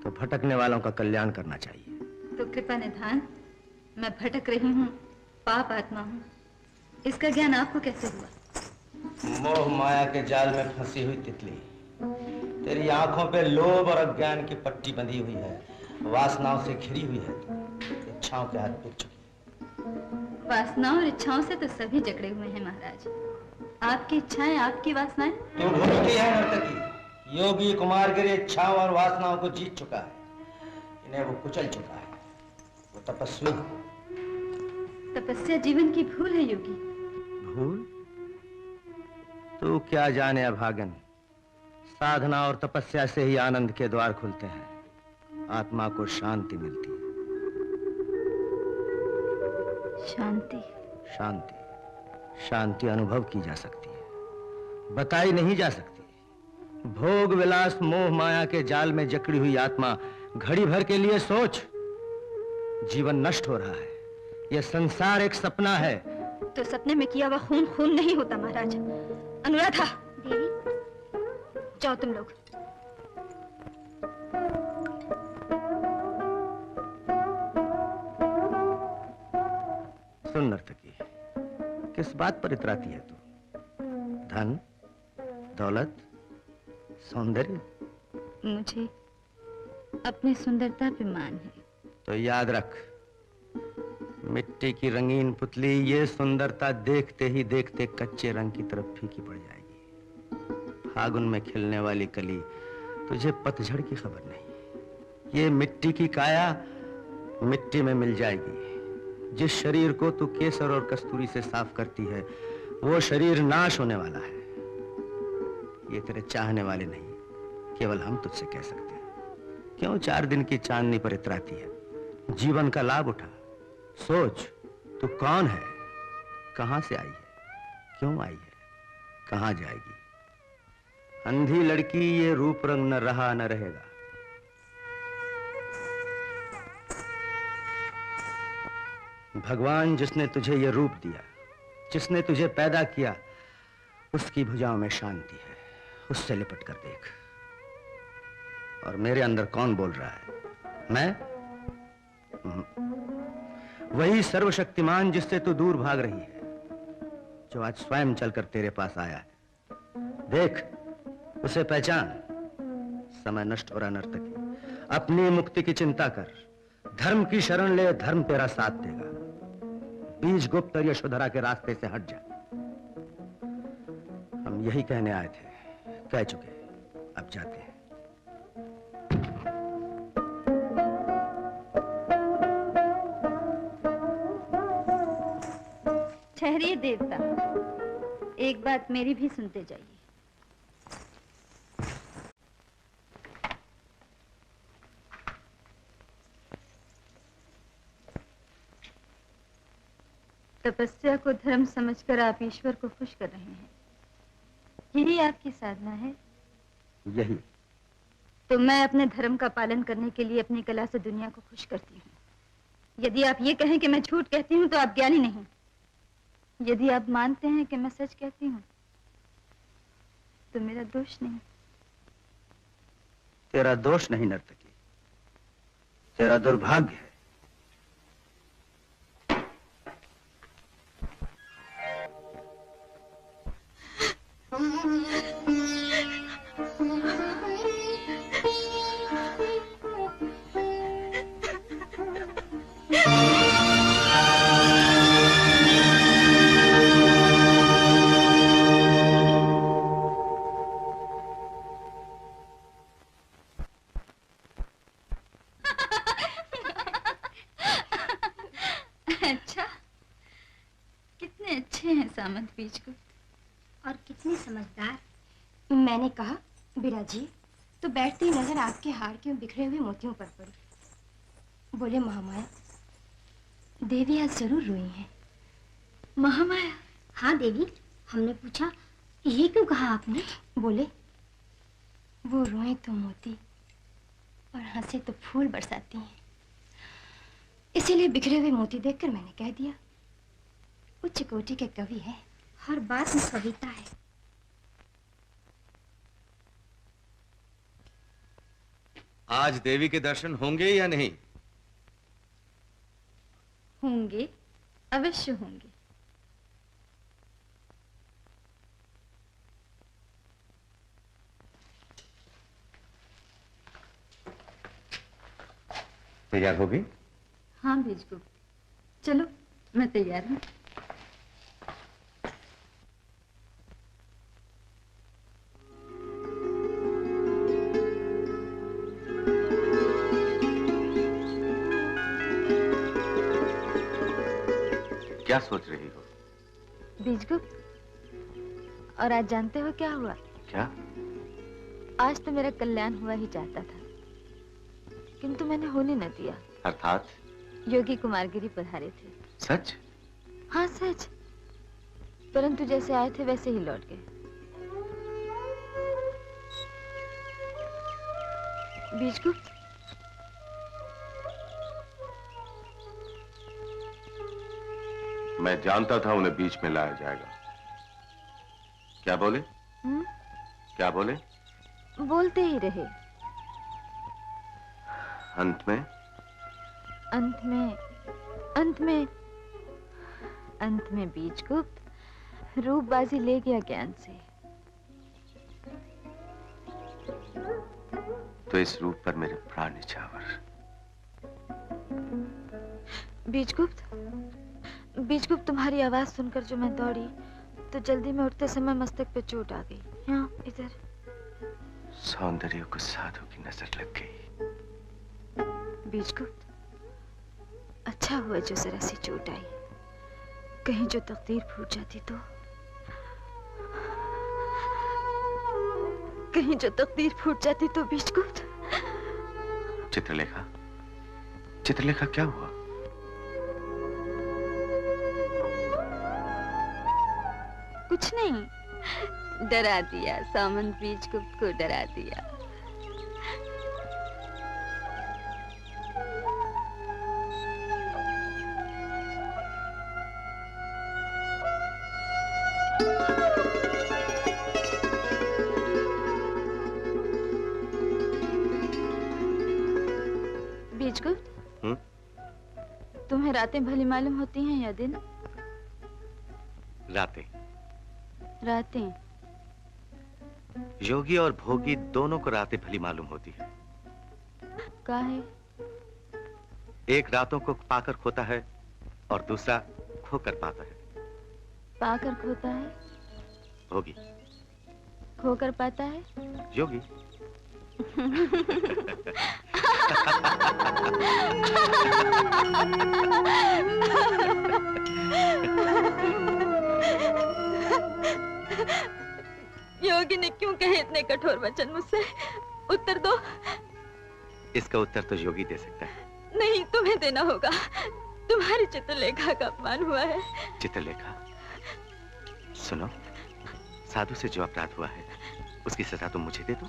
तो भटकने वालों का कल्याण करना चाहिए। तो कृपा निधान, मैं भटक रही हूँ, पाप आत्मा हूँ, इसका ज्ञान आपको कैसे हुआ? मोह माया के जाल में फंसी हुई तितली, तेरी आंखों पे लोभ और अज्ञान की पट्टी बंधी हुई है, वासनाओं से घिरी हुई है, इच्छाओं के हाथ पिट चुकी है। वासनाओं और इच्छाओं से तो सभी जकड़े हुए हैं महाराज। आपकी इच्छाएं, आपकी वासनाएं। तो भूल गई है नर्तकी, योगी कुमारगिरी इच्छाओं और वासनाओं को जीत चुका है, इन्हें वो कुचल चुका है। वो तपस्वी है। तपस्या जीवन की भूल है योगी। भूल? तू क्या जाने अभागन, साधना और तपस्या से ही आनंद के द्वार खुलते हैं, आत्मा को शांति मिलती है। शांति? शांति, शांति अनुभव की जा सकती है, बताई नहीं जा सकती। भोग विलास मोह माया के जाल में जकड़ी हुई आत्मा घड़ी भर के लिए सोच, जीवन नष्ट हो रहा है, यह संसार एक सपना है। तो सपने में किया हुआ खून खून नहीं होता महाराज। अनुराधा। देवी, जाओ तुम लोग। सुन नर्तकी, किस बात पर इतराती है तू? धन, दौलत, सौंदर्य? मुझे अपनी सुंदरता पे मान है। तो याद रख, मिट्टी की रंगीन पुतली ये सुंदरता देखते ही देखते कच्चे रंग की तरफ फीकी पड़ जाएगी। फागुन में खिलने वाली कली तुझे पतझड़ की खबर नहीं। ये मिट्टी की काया मिट्टी में मिल जाएगी। जिस शरीर को तू केसर और कस्तूरी से साफ करती है, वो शरीर नाश होने वाला है। ये तेरे चाहने वाले नहीं, केवल हम तुझसे कह सकते हैं। क्यों 4 दिन की चांदनी पर इतराती है? जीवन का लाभ उठा, सोच तू कौन है, कहां से आई है, क्यों आई है, कहां जाएगी। अंधी लड़की, ये रूप रंग न रहा न रहेगा। भगवान जिसने तुझे ये रूप दिया, जिसने तुझे पैदा किया, उसकी भुजाओं में शांति है। उससे लिपट कर देख। और मेरे अंदर कौन बोल रहा है? मैं? वही सर्वशक्तिमान जिससे तू दूर भाग रही है, जो आज स्वयं चलकर तेरे पास आया है। देख, उसे पहचान। समय नष्ट हो रहा नर्तकी, अपनी मुक्ति की चिंता कर। धर्म की शरण ले, धर्म तेरा साथ देगा। बीज गुप्त और यशोधरा के रास्ते से हट जा। हम यही कहने आए थे, कह चुके, अब जाते हैं। ठहरिए देवता, एक बात मेरी भी सुनते जाइए। तपस्या को धर्म समझकर आप ईश्वर को खुश कर रहे हैं, यही आपकी साधना है? यही। तो मैं अपने धर्म का पालन करने के लिए अपनी कला से दुनिया को खुश करती हूँ। यदि आप ये कहें कि मैं झूठ कहती हूँ तो आप ज्ञानी नहीं। यदि आप मानते हैं कि मैं सच कहती हूँ तो मेरा दोष नहीं। तेरा दोष नहीं नर्तकी, तेरा दुर्भाग्य है। सामंत बीजगुप्त, और कितने समझदार। मैंने कहा बिराजी तो बैठते ही नजर आपके हार के बिखरे हुए मोतियों पर पड़ी। बोले महामाया, देवी आज जरूर रोई है। महामाया? हाँ देवी। हमने पूछा ये क्यों कहा आपने? बोले वो रोए तो मोती और हंसे तो फूल बरसाती हैं, इसीलिए बिखरे हुए मोती देखकर मैंने कह दिया। उच्च कोटि के कवि है, हर बात में कविता है। आज देवी के दर्शन होंगे या नहीं? होंगे, अवश्य होंगे। तैयार होगी? हाँ बीजगुप्त, चलो मैं तैयार हूँ। क्या सोच रही हो? बीजगुप्त, और आज जानते हो क्या हुआ? क्या? आज तो मेरा कल्याण हुआ ही चाहता था, किंतु मैंने होने न दिया। अर्थात? योगी कुमारगिरी पधारे थे। सच? हाँ सच, परंतु जैसे आए थे वैसे ही लौट गए। बीजगुप्त, मैं जानता था उन्हें बीच में लाया जाएगा। क्या बोले? क्या बोले? बोलते ही रहे। अंत में? अंत में बीजगुप्त रूपबाजी ले गया ज्ञान से। तो इस रूप पर मेरे प्राण निछावर। बीजगुप्त, तुम्हारी आवाज सुनकर जो मैं दौड़ी, तो जल्दी में उठते समय मस्तक पे चोट आ गई। यहाँ इधर। सौंदर्य को साधु की नजर लग गई। बीजगुप्त, अच्छा हुआ जो जरा सी चोट आई, कहीं जो तकदीर फूट जाती तो। कहीं जो तकदीर फूट जाती तो बीजगुप्त। चित्रलेखा, चित्रलेखा क्या हुआ? कुछ नहीं, डरा दिया, सामंत बीजगुप्त को डरा दिया। बीजगुप्त, तुम्हें रातें भली मालूम होती हैं या दिन? रातें। रातें? योगी और भोगी दोनों को रातें भली मालूम होती है। काहे? एक रातों को पाकर खोता है और दूसरा खोकर पाता है। पाकर खोता है? भोगी। खोकर पाता है? योगी। योगी ने क्यों कहे इतने कठोर वचन मुझसे? उत्तर दो। इसका उत्तर तो योगी दे सकता है। नहीं, तुम्हें देना होगा। तुम्हारी चित्रलेखा का अपमान हुआ है। चित्रलेखा, सुनो, साधु से जो अपराध हुआ है उसकी सजा तुम मुझे दे दो।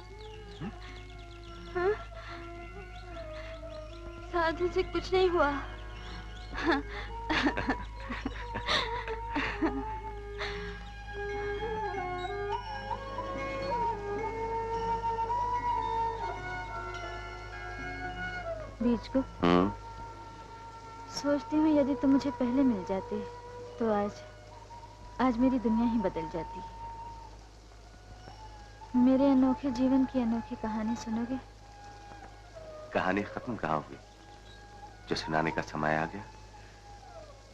हाँ? साधु से कुछ नहीं हुआ। बीजगुप्त, सोचती हूँ यदि तुम मुझे पहले मिल जाते तो आज मेरी दुनिया ही बदल जाती। मेरे अनोखे जीवन की अनोखी कहानी सुनोगे? कहानी खत्म कहाँ हुई? जो सुनाने का समय आ गया,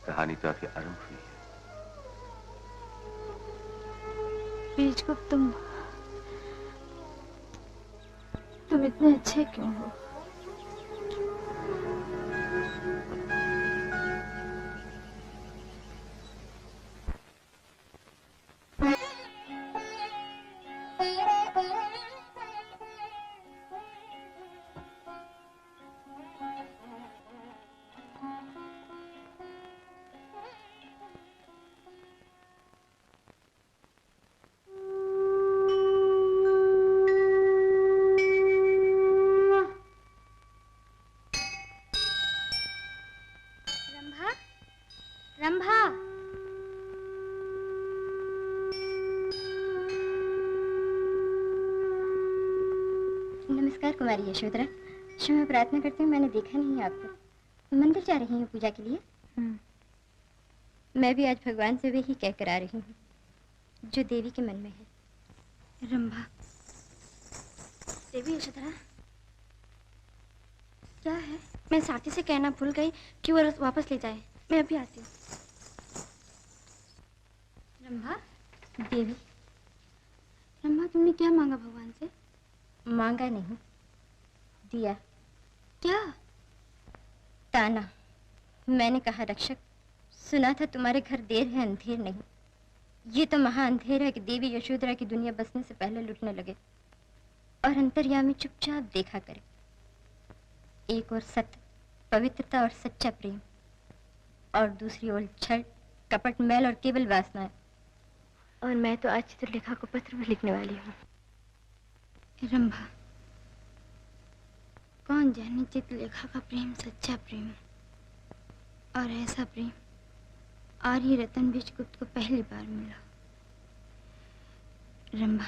कहानी तो अभी आरंभ हुई है। बीजगुप्त, तुम इतने अच्छे क्यों हो? रंभा, नमस्कार कुमारी यशोधरा। क्षमा प्रार्थना करती हूँ, मैंने देखा नहीं आपको। मंदिर जा रही हूँ पूजा के लिए। मैं भी आज भगवान से वही कह कर आ रही हूँ जो देवी के मन में है। रंभा। देवी यशोधरा, क्या है? मैं साथी से कहना भूल गई कि वो वापस ले जाए। मैं अभी आती हूँ। रंभा, देवी, रंभा तुमने क्या मांगा भगवान से? मांगा नहीं, दिया। क्या? ताना। मैंने कहा रक्षक, सुना था तुम्हारे घर देर है अंधेर नहीं। ये तो महा अंधेर है कि देवी यशोधरा की दुनिया बसने से पहले लुटने लगे और अंतर्यामी चुपचाप देखा करे। एक ओर सत्य, पवित्रता और सच्चा प्रेम, और दूसरी ओर छल, कपट, मैल और केवल वासनाएं। और मैं तो आज चित्रलेखा को पत्र भी लिखने वाली हूँ। रंभा, कौन जाने चित्रलेखा का प्रेम सच्चा प्रेम, और ऐसा प्रेम आर्य रतन बीजगुप्त को पहली बार मिला। रंभा,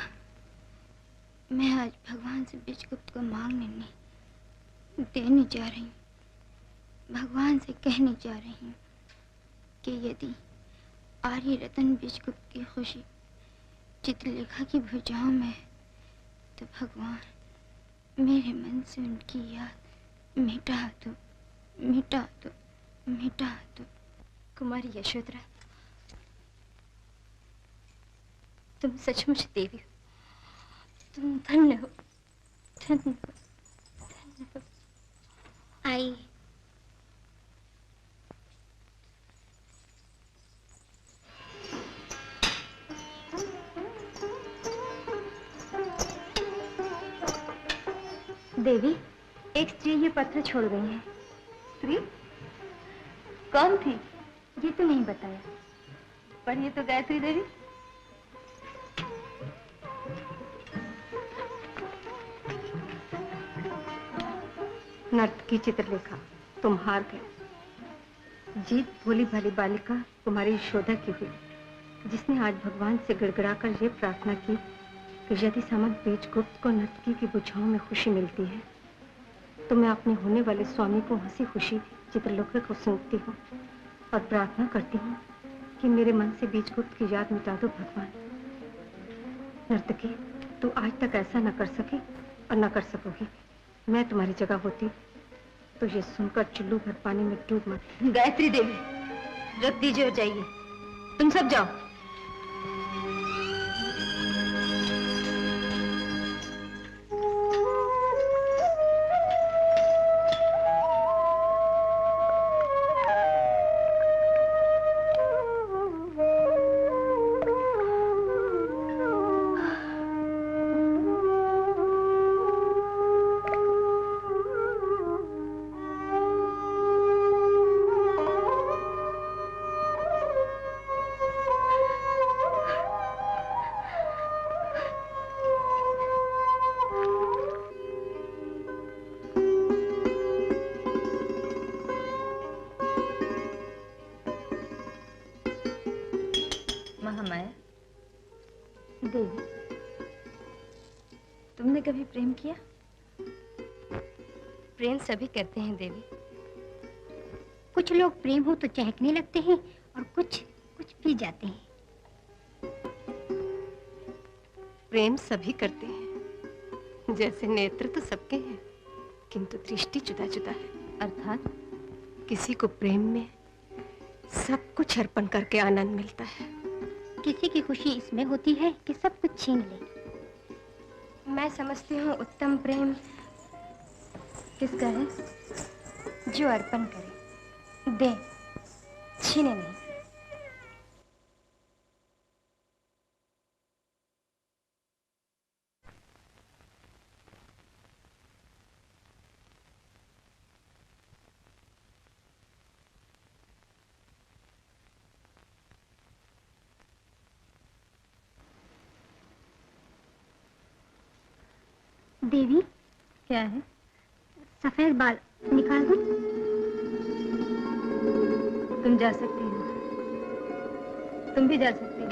मैं आज भगवान से बीजगुप्त को मांगने नहीं, देने जा रही हूँ। भगवान से कहने जा रही हूँ कि यदि आर्य रतन बीजगुप्त की खुशी चित्रलेखा की भुजाओं में है, तो भगवान मेरे मन से उनकी याद मिटा दो, मिटा दो, मिटा दो। कुमारी यशोधरा, तुम सचमुच देवी हो, तुम धन्य हो, धन्य हो, धन्य हो। आई। देवी, एक स्त्री ये पत्र छोड़ गई है। स्त्री? कौन थी? ये तो नहीं बताया, पर ये तो गायत्री देवी। नर्तकी चित्रलेखा, तुम हार गए। जीत भोली भाली बालिका तुम्हारी यशोदा की हुई, जिसने आज भगवान से गिड़गिड़ाकर ये प्रार्थना की कि यदि सामंत बीजगुप्त को नर्तकी की बुझाओं में खुशी मिलती है, तो मैं अपने होने वाले स्वामी को हंसी खुशी चित्रलेखा को सौंपती हूँ और प्रार्थना करती हूँ कि मेरे मन से बीजगुप्त की याद मिटा दो भगवान। नर्तकी, तू आज तक ऐसा न कर सकी और न कर सकोगी। मैं तुम्हारी जगह होती तो ये सुनकर चुल्लू भर पानी में डूब मर। गायत्री देवी, रख दीजिए और जाइए। तुम सब जाओ। देवी, तुमने कभी प्रेम किया? प्रेम सभी करते हैं देवी। कुछ लोग प्रेम हो तो चहकने लगते हैं और कुछ पी जाते हैं। प्रेम सभी करते हैं, जैसे नेत्र तो सबके हैं, किंतु दृष्टि जुदा जुदा है। अर्थात किसी को प्रेम में सब कुछ अर्पण करके आनंद मिलता है। किसी की खुशी इसमें होती है कि सब कुछ छीन ले। मैं समझती हूँ उत्तम प्रेम किसका है? जो अर्पण करे, दे, छीने नहीं। देवी, क्या है? सफेद बाल निकाल दो। तुम जा सकती हो, तुम भी जा सकती हो।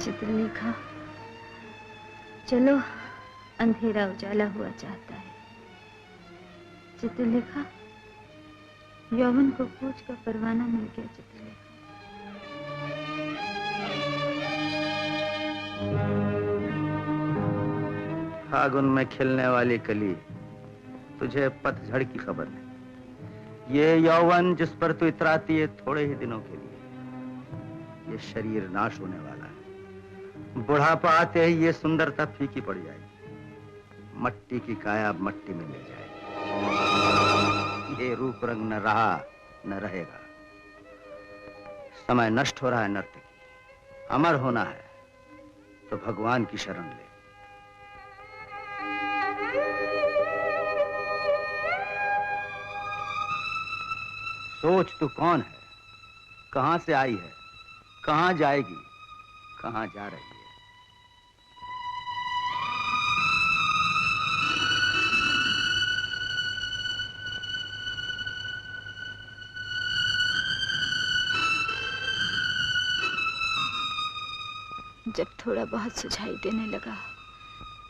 चित्रलेखा, चलो, अंधेरा उजाला हुआ चाहता है। चित्रलेखा, यौवन को खोज का परवाना मिल गया। चित्रलेखा, फागुन में खिलने वाली कली, तुझे पतझड़ की खबर नहीं। ये यौवन जिस पर तू इतराती है थोड़े ही दिनों के लिए, ये शरीर नाश होने वाला है। बुढ़ापा आते ही ये सुंदरता फीकी पड़ जाएगी, मट्टी की काया मट्टी में मिल जाएगी। ये रूप रंग न रहा न रहेगा। समय नष्ट हो रहा है नर्तकी, अमर होना है तो भगवान की शरण ले। सोच तू कौन है, कहां से आई है, कहां जाएगी, कहां जा रही है। जब थोड़ा बहुत सुझाई देने लगा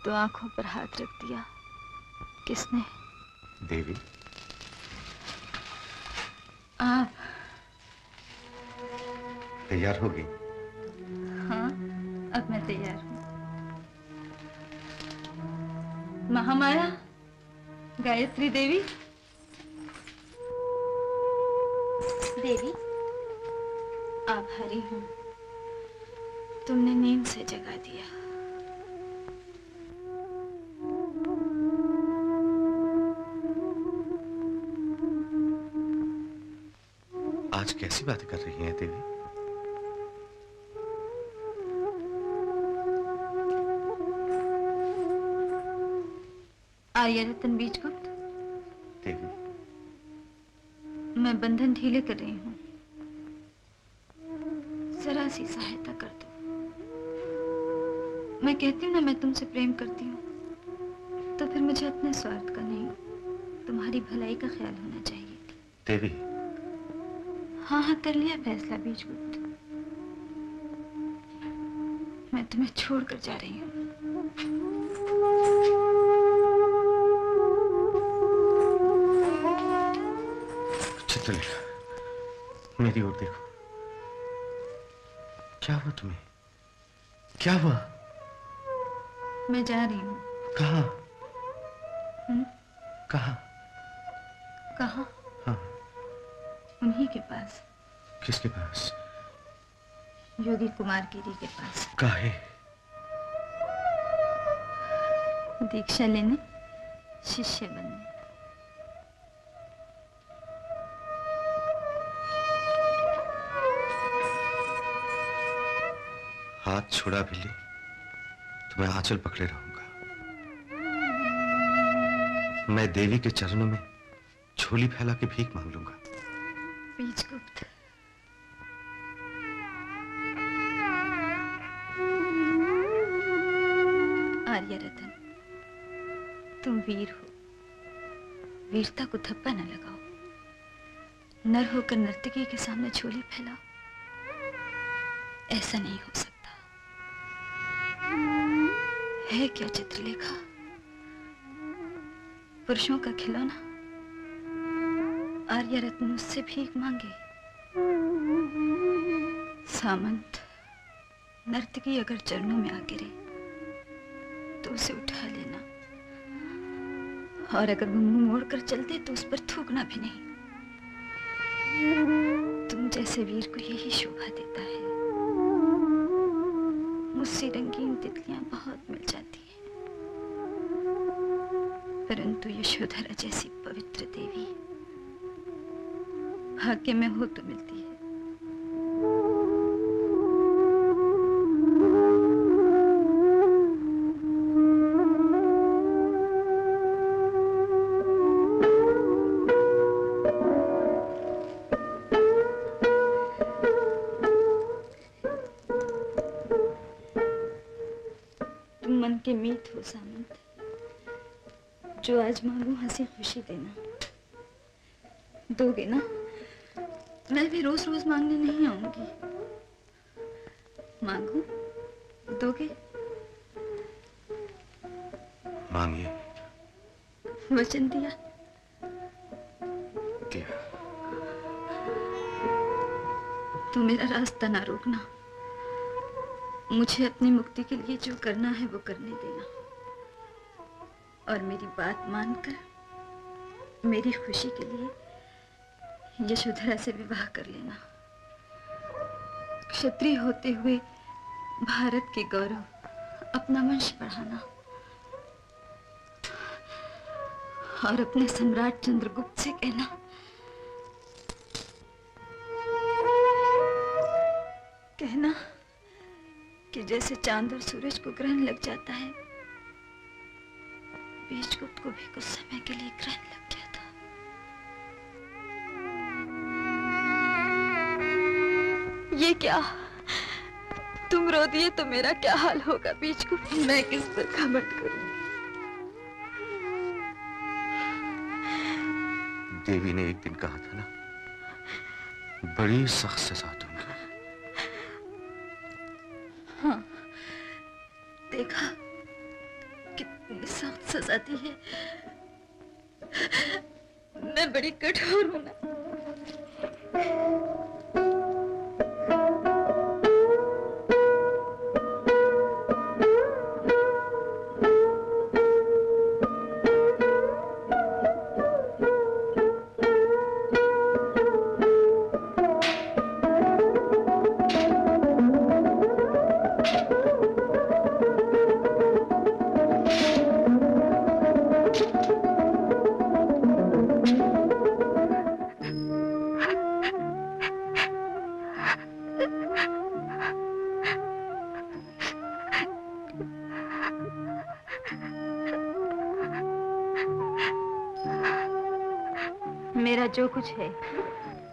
तो आंखों पर हाथ रख दिया। किसने? देवी। आप तैयार होगी? हाँ, अब मैं तैयार हूँ। महामाया, गायत्री देवी। देवी, आभारी हूँ, तुमने नींद से जगा दिया। आज कैसी बातें कर रही हैं देवी? आर्यरत्न बीजगुप्त। देवी, मैं बंधन ढीले कर रही हूँ, जरा सी सहायता कर दो। मैं कहती हूँ ना, मैं तुमसे प्रेम करती हूँ, तो फिर मुझे अपने स्वार्थ का नहीं, तुम्हारी भलाई का ख्याल होना चाहिए। देवी। हाँ हाँ, कर लिया फैसला बीजगुप्त। मैं तुम्हें छोड़कर जा रही हूँ। चित्रलेखा, मेरी ओर देखो। क्या हुआ तुम्हें? क्या हुआ? मैं जा रही हूँ। कहाँ? कहाँ? कहाँ? हाँ। उन्हीं के पास। किसके पास? योगी कुमार गिरी के पास। काहे? दीक्षा लेने, शिष्य बनने। हाथ छुड़ा भी ले तो मैं आंचल पकड़े रहूंगा। मैं देवी के चरणों में झोली फैला के भीख मांग लूंगा। बीजगुप्त, आर्यरत्न, तुम वीर हो, वीरता को धप्पा न लगाओ। नर होकर नर्तकी के सामने झोली फैलाओ, ऐसा नहीं हो सकता। है क्या चित्रलेखा, पुरुषों का खिलौना? आर्यरत्न उससे भीख मांगे? सामंत, नर्तकी अगर चरणों में आ गिरे तो उसे उठा लेना, और अगर वो मुंह मोड़कर चलते तो उस पर थूकना भी नहीं। तुम जैसे वीर को यही शोभा देता है। मुझसे रंगीन तितलियां बहुत मिल जाती हैं, परंतु यशोधरा जैसी पवित्र देवी भाग्य में हो तो मिलती है। तुम मन के मीत हो सामंत, जो आज मांगू हंसी खुशी देना। दोगे ना? मैं भी रोज रोज मांगने नहीं आऊंगी। मांगू, दोगे? मांगिए। वचन दिया? दिया। तो मेरा रास्ता ना रोकना, मुझे अपनी मुक्ति के लिए जो करना है वो करने देना। और मेरी बात मानकर मेरी खुशी के लिए यशोधरा से विवाह कर लेना। क्षत्रिय होते हुए भारत के गौरव, अपना वंश बढ़ाना और अपने सम्राट चंद्रगुप्त से कहना कि जैसे चांद और सूरज को ग्रहण लग जाता है, बीजगुप्त को भी कुछ समय के लिए ग्रहण लग गया था। ये क्या? तुम रो दिए तो मेरा क्या हाल होगा बीजगुप्त? मैं किस पर घमंड करूं? देवी ने एक दिन कहा था ना, बड़ी सख्त सजा दूंगी। हाँ, देखा कितनी सख्त सजा दी है। मैं बड़ी कठोर हूं ना। मेरा जो कुछ है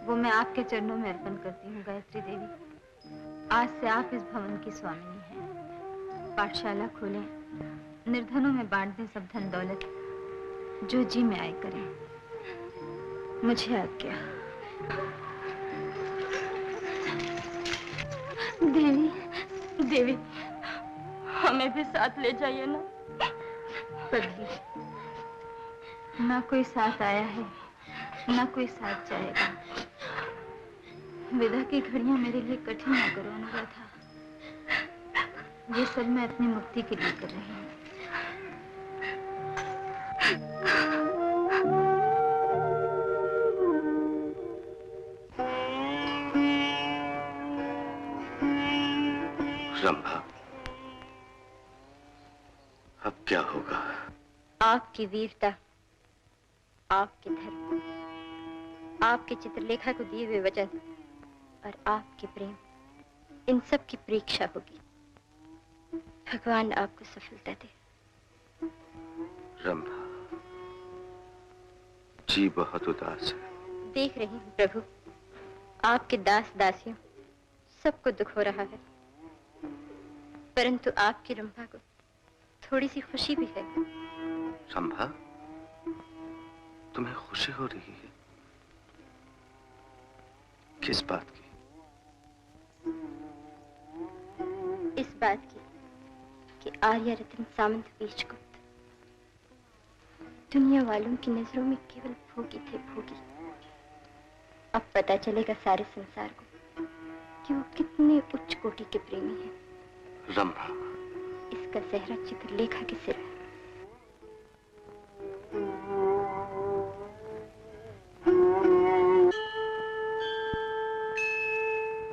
वो मैं आपके चरणों में अर्पण करती हूँ गायत्री देवी। आज से आप इस भवन की स्वामिनी हैं। पाठशाला खोलें, निर्धनों में बांट दें सब धन दौलत, जो जी में आए करें। मुझे आज्ञा। देवी, देवी, हमें भी साथ ले जाइए ना। पगली, ना कोई साथ आया है, ना कोई साथ जाएगा। विदा की घड़ियां मेरे लिए कठिन ना करो अनुराधा। ये सब मैं अपनी मुक्ति के लिए कर रही हूँ। रंभा, अब क्या होगा? आपकी वीरता, आपके धर्म, आपके चित्रलेखा को दिए हुए वचन और आपके प्रेम, इन सब की परीक्षा होगी। भगवान आपको सफलता दे। रंभा, जी बहुत उदास है। देख रही हूँ प्रभु, आपके दास दासियों सबको दुख हो रहा है, परंतु आपकी रंभा को थोड़ी सी खुशी भी है। रंभा, तुम्हें खुशी हो रही है? किस बात की? इस बात की कि आर्य रत्न सामंत बीजगुप्त दुनिया वालों की नजरों में केवल भोगी थे, भोगी। अब पता चलेगा सारे संसार को कि वो कितने उच्च कोटि के प्रेमी हैं। रंभा, इसका सेहरा चित्रलेखा के सिर है।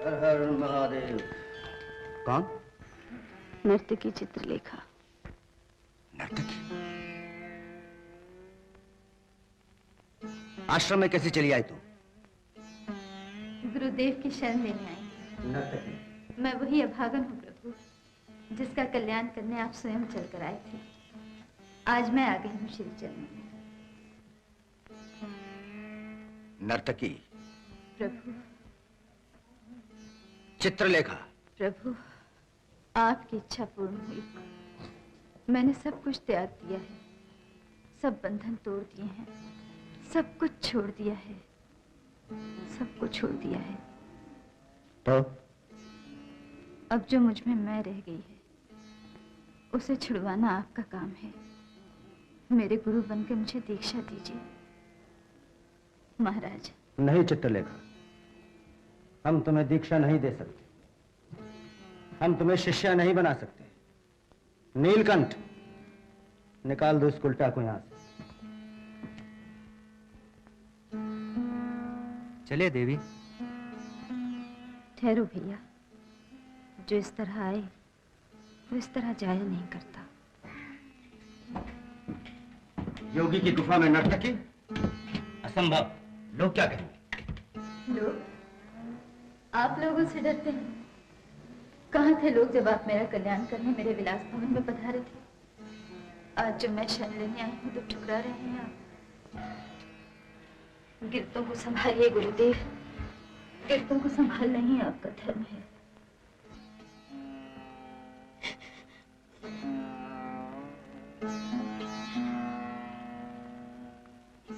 हर हर महादेव। कौन? नर्तकी चित्रलेखा। नर्तकी? आश्रम में कैसे चली आई तू? गुरुदेव की शरण लेने आई। नर्तकी? मैं वही अभागन हूँ प्रभु, जिसका कल्याण करने आप स्वयं चलकर आए थे। आज मैं आ गई हूँ श्री चरणों में। नर्तकी? प्रभु। चित्रलेखा? प्रभु, आपकी इच्छा पूर्ण हुई। मैंने सब कुछ त्याग दिया है, सब बंधन तोड़ दिए हैं, सब कुछ छोड़ दिया है, सब कुछ छोड़ दिया है। तो अब जो मुझ में मैं रह गई है, उसे छुड़वाना आपका काम है। मेरे गुरु बनकर मुझे दीक्षा दीजिए महाराज। नहीं चित्रलेखा, हम तुम्हें दीक्षा नहीं दे सकते, हम तुम्हें शिष्या नहीं बना सकते। नीलकंठ, निकाल दो इस उल्टा को यहां से। चलिए देवी। ठहरो भैया, जो इस तरह आए वो इस तरह जाया नहीं करता। योगी की गुफा में नर्तकी? असंभव। लोग क्या कहेंगे? लोग? आप लोगों से डरते हैं? कहाँ थे लोग जब आप मेरा कल्याण करने मेरे विलास भवन में पधारे थे? आज जो मैं शरण लेने आई हूँ तो ठुकरा रहे हैं आप। गिरतों को संभालिए गुरुदेव, गिरतों को संभालना ही आपका धर्म है।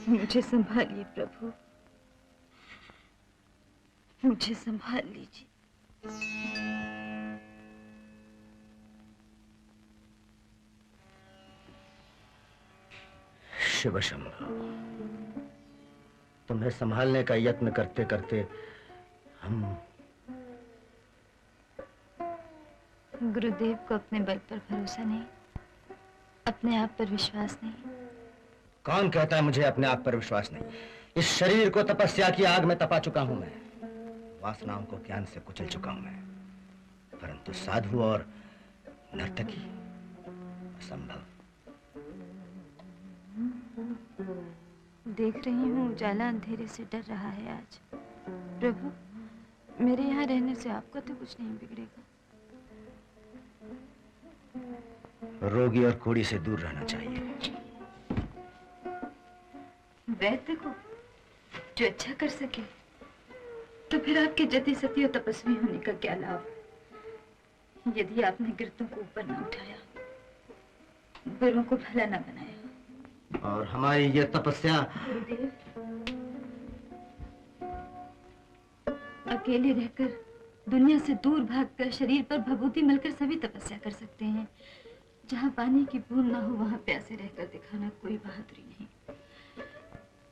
मुझे संभालिए प्रभु, मुझे संभाल लीजिए। शिव शंभो, तुम्हें संभालने का यत्न करते करते हम। गुरुदेव को अपने बल पर भरोसा नहीं, अपने आप पर विश्वास नहीं। कौन कहता है मुझे अपने आप पर विश्वास नहीं? इस शरीर को तपस्या की आग में तपा चुका हूं मैं, वासनाओं को ज्ञान से कुचल चुका हूं मैं, परंतु साधु और नर्तकी असंभव। देख रही हूँ उजाला अंधेरे से डर रहा है आज। प्रभु, मेरे यहाँ रहने से आपका तो कुछ नहीं बिगड़ेगा। रोगी और कोड़ी से दूर रहना चाहिए। वैद्य को जो अच्छा कर सके, तो फिर आपके जति सती और तपस्वी होने का क्या लाभ? यदि आपने गिरतों को ऊपर न उठाया, बुरों को भला न बनाया। और हमारी ये तपस्या। गुरुदेव, अकेले रहकर दुनिया से दूर भागकर शरीर पर भभूति मलकर सभी तपस्या कर सकते हैं। जहाँ पानी की बूंद ना हो वहाँ प्यासे रहकर दिखाना कोई बहादुरी नहीं।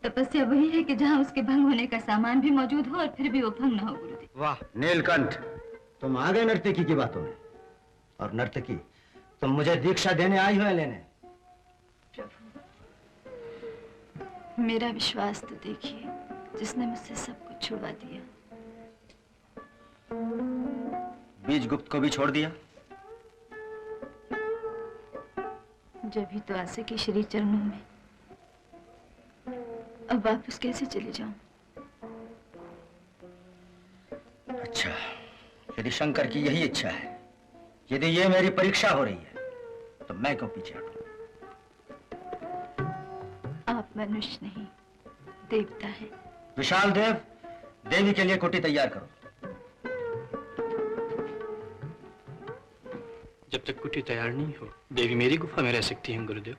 तपस्या वही है कि जहाँ उसके भंग होने का सामान भी मौजूद हो और फिर भी वो भंग ना हो। गुरुदेव। वाह नीलकंठ, तुम आ गए नर्तकी की बातों में। और नर्तकी, तुम मुझे दीक्षा देने आई हो या लेने? प्रभु, मेरा विश्वास तो देखिए, जिसने मुझसे सब कुछ छुड़वा दिया। बीजगुप्त को भी छोड़ दिया? जब ही तो आसे के शरीर चरणों में, अब वापस कैसे चले जाऊं? अच्छा, यदि शंकर की यही इच्छा है, यदि ये मेरी परीक्षा हो रही है, तो मैं क्यों पीछे हटूं? आप मनुष्य नहीं, देवता है। विशाल देव, देवी के लिए कुटी तैयार करो। जब तक कुटी तैयार नहीं हो, देवी मेरी गुफा में रह सकती हैं गुरुदेव।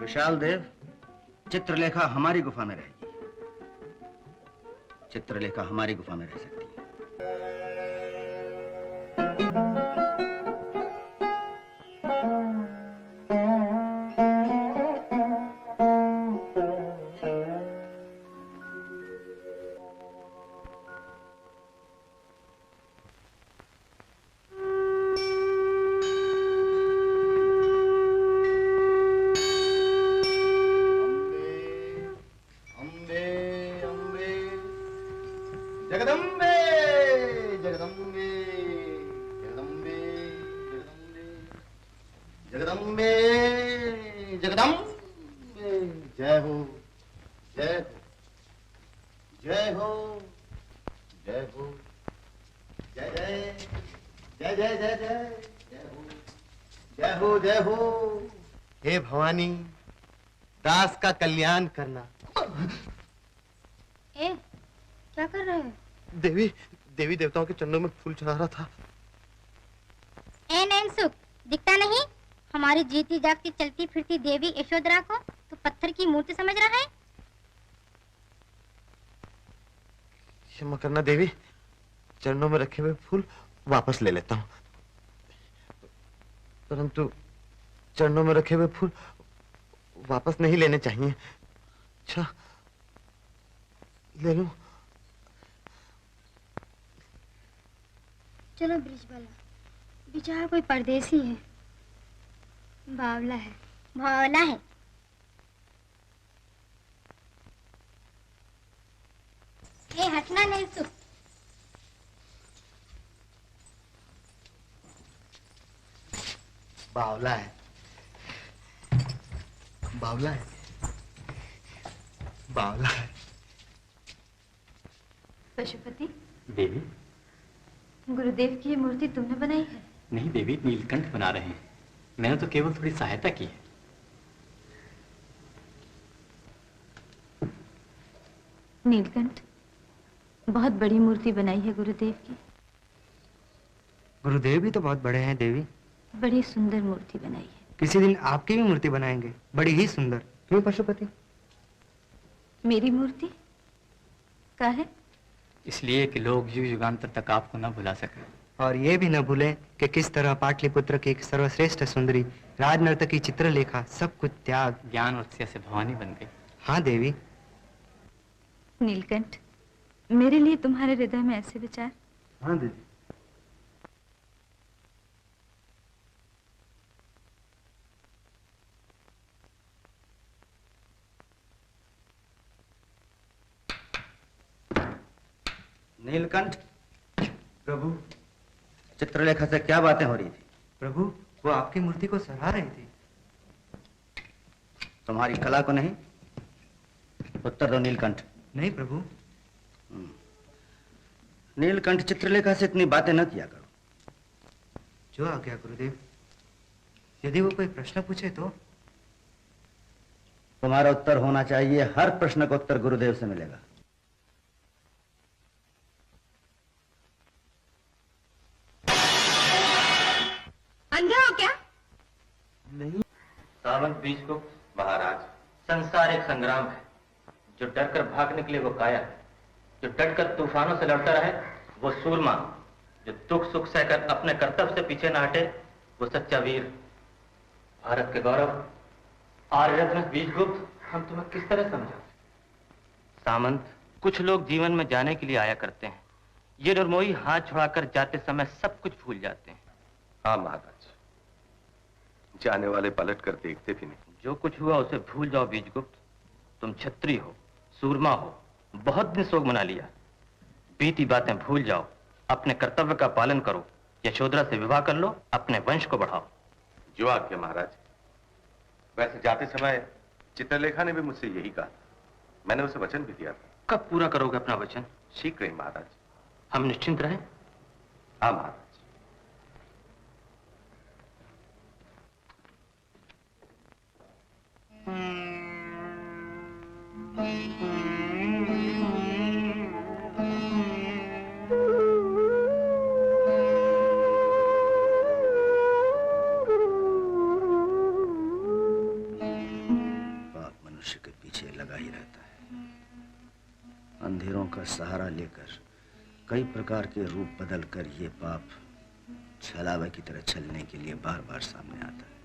विशाल देव, चित्रलेखा हमारी गुफा में रहेगी। चित्रलेखा हमारी गुफा में रह सकती है। जगदम्बे जगदम्बे जगदम्बे जगदम्बे जगदम्बे जगदम्बे, जय हो जय हो जय हो जय हो जय जय जय जय जय जय जय हो जय हो जय हो। हे भवानी, दास का कल्याण करना। ए, क्या कर रहे हो? देवी देवी देवताओं के चरणों में फूल चढ़ा रहा था। ए नैनसुख, दिखता नहीं? हमारी जीती जागती चलती फिरती देवी यशोधरा को तो पत्थर की मूर्ति समझ रहा है? क्षमा करना देवी, चरणों में रखे हुए फूल वापस ले लेता हूँ, परंतु चरणों में रखे हुए फूल वापस नहीं लेने चाहिए। अच्छा, ले लूं? चलो ब्रिजबाला, बेचारा कोई परदेसी है, बावला है। बावला है। ए हटना नहीं तू। बावला है, बावला है, बावला है। पशुपति, देवी। गुरुदेव की ये मूर्ति तुमने बनाई है? नहीं देवी, नीलकंठ बना रहे हैं। मैंने तो केवल थोड़ी सहायता की है। नीलकंठ, बहुत बड़ी मूर्ति बनाई है गुरुदेव की। गुरुदेव भी तो बहुत बड़े हैं देवी। बड़ी सुंदर मूर्ति बनाई है। किसी दिन आपकी भी मूर्ति बनाएंगे, बड़ी ही सुंदर। क्यों पशुपति? मेरी मूर्ति का है? इसलिए कि लोग युग युगांतर तक आपको न भुला सके। और ये भी न भूलें कि किस तरह पाटलिपुत्र की एक सर्वश्रेष्ठ सुंदरी राजनर्तकी चित्रलेखा सब कुछ त्याग ज्ञान और से भवानी बन गई। हाँ देवी। नीलकंठ, मेरे लिए तुम्हारे हृदय में ऐसे विचार? हाँ दीदी। नीलकंठ, प्रभु। चित्रलेखा से क्या बातें हो रही थी? प्रभु, वो आपकी मूर्ति को सराह रही थी। तुम्हारी कला को नहीं? उत्तर दो नीलकंठ। नहीं प्रभु। नीलकंठ, चित्रलेखा से इतनी बातें न किया करो। जो आ गया गुरुदेव। यदि वो कोई प्रश्न पूछे तो? तुम्हारा उत्तर होना चाहिए। हर प्रश्न का उत्तर गुरुदेव से मिलेगा। अंधे हो क्या? नहीं। सावंत बीज को महाराज, संसार एक संग्राम है। जो डरकर भाग निकले वो काया है। जो डटकर तूफानों से लड़ता रहे वो सूरमा। जो दुख सुख सहकर अपने कर्तव्य से पीछे न हटे वो सच्चा वीर। भारत के गौरव आर्यरत्न बीजगुप्त, हम तुम्हें किस तरह समझा? सामंत, कुछ लोग जीवन में जाने के लिए आया करते हैं। ये निर्मोही हाथ छुड़ाकर जाते समय सब कुछ भूल जाते हैं। हाँ महाराज, जाने वाले पलट कर देखते भी नहीं। जो कुछ हुआ उसे भूल जाओ बीजगुप्त। तुम क्षत्रिय हो, सूरमा हो, बहुत दिन शोक मना लिया। बीती बातें भूल जाओ, अपने कर्तव्य का पालन करो। यशोधरा से विवाह कर लो, अपने वंश को बढ़ाओ। जो आज्ञा महाराज। वैसे जाते समय चित्रलेखा ने भी मुझसे यही कहा। मैंने उसे वचन भी दिया था। कब पूरा करोगे अपना वचन? शीघ्र ही महाराज। हम निश्चिंत रहें? हाँ महाराज। मनुष्य के पीछे लगा ही रहता है। अंधेरों का सहारा लेकर कई प्रकार के रूप बदलकर ये पाप छलावे की तरह छलने के लिए बार बार सामने आता है।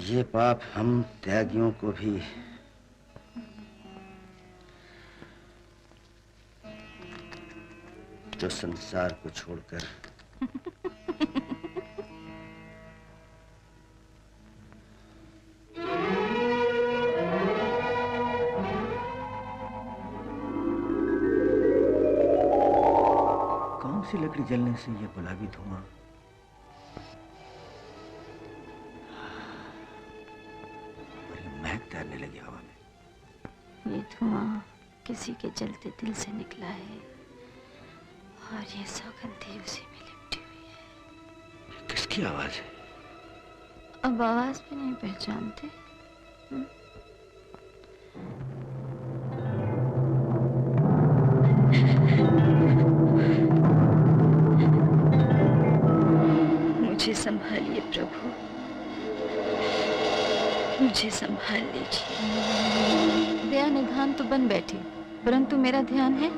ये पाप हम त्यागियों को भी जो संसार को छोड़कर लकड़ी जलने से ये गुलाबी धुआं बड़ी महक तैरने लगी हवा में। ये धुआं किसी के जलते दिल से निकला है और ये सौगंधी उसी में लिपटी हुई है। किसकी आवाज है? अब आवाज भी नहीं पहचानते? मुझे संभालिए प्रभु, मुझे संभाल लीजिए। दया निधान तो बन बैठी, परंतु मेरा ध्यान है।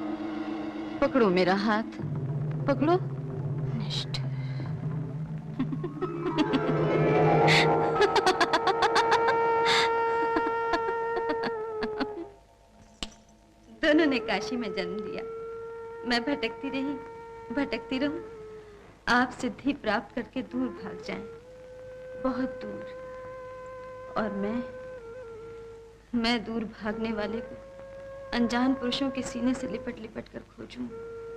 पकड़ो मेरा हाथ, पकड़ो। निष्ठ दोनों ने काशी में जन्म लिया। मैं भटकती रही, भटकती रहूं, आप सिद्धि प्राप्त करके दूर भाग जाएं, बहुत दूर। और मैं दूर भागने वाले को अनजान पुरुषों के सीने से लिपट लिपट कर खोजूं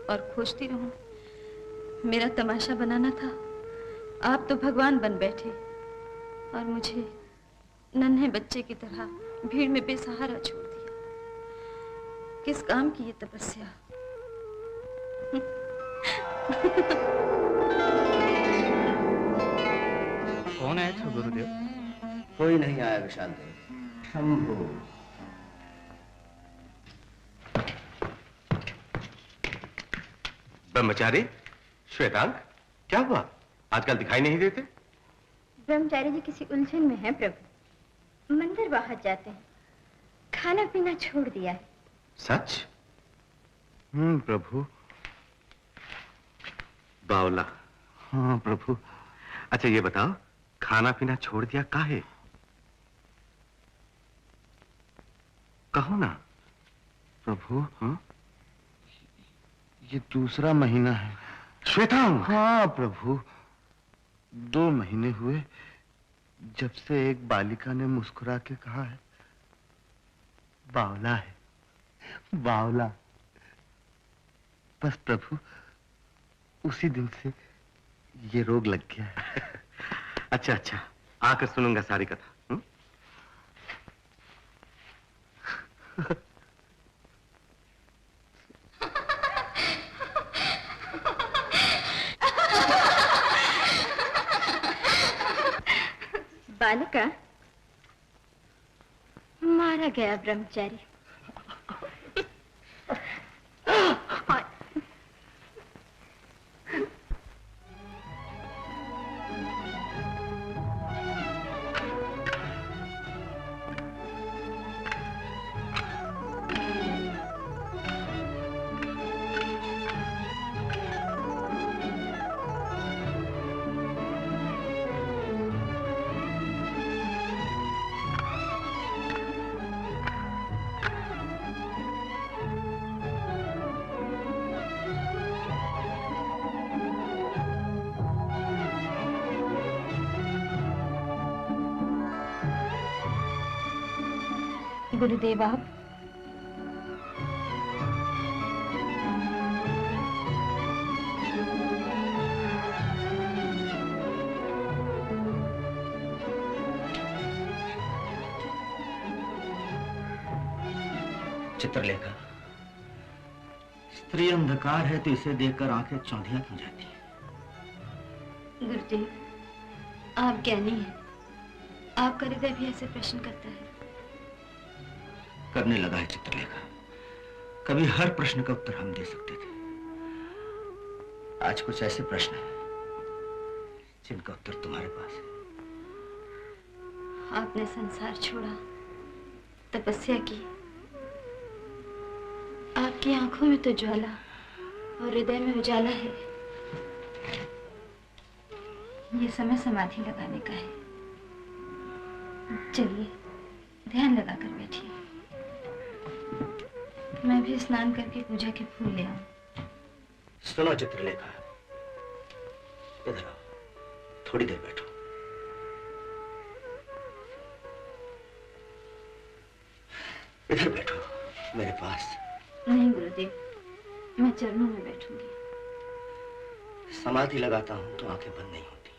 और खोजती रहूं। मेरा तमाशा बनाना था, आप तो भगवान बन बैठे और मुझे नन्हे बच्चे की तरह भीड़ में बेसहारा छोड़ दिया। किस काम की ये तपस्या? कौन आया था गुरुदेव? कोई नहीं आया विशाल देव। शंभू। ब्रह्मचारी, श्वेतांग, क्या हुआ? आजकल दिखाई नहीं देते। ब्रह्मचारी जी किसी उलझन में हैं प्रभु। मंदिर बाहर जाते हैं, खाना पीना छोड़ दिया है। सच? प्रभु। बावला। हाँ प्रभु। अच्छा ये बताओ, खाना पीना छोड़ दिया काहे? कहो ना। प्रभु, ये दूसरा महीना है। श्वेतांग? हाँ प्रभु, 2 महीने हुए जब से एक बालिका ने मुस्कुरा के कहा है, बावला है, बावला। बस प्रभु, उसी दिन से ये रोग लग गया है। अच्छा अच्छा, आकर सुनूंगा सारी कथा। बालिका मारा गया ब्रह्मचारी। गुरुदेव आप? चित्रलेखा, स्त्री अंधकार है तो इसे देखकर आंखें चौंधिया क्यों जाती है? गुरुदेव, आप ज्ञानी हैं, आपका हृदय भी ऐसे प्रश्न करता है। करने लगा है चित्रलेखा। कभी हर प्रश्न का उत्तर हम दे सकते थे, आज कुछ ऐसे प्रश्न हैं जिनका उत्तर तुम्हारे पास है। आपने संसार छोड़ा, तपस्या की, आपकी आंखों में तो ज्वाला और हृदय में उजाला है। ये समय समाधि लगाने का है। चलिए ध्यान लगा कर बैठिए, मैं भी स्नान करके पूजा के फूल ले आऊं। सुनो चित्रलेखा, इधर आओ, थोड़ी देर बैठो। इधर बैठो मेरे पास। नहीं गुरुदेव, मैं चरणों में बैठूंगी। समाधि लगाता हूं तो आंखें बंद नहीं होती।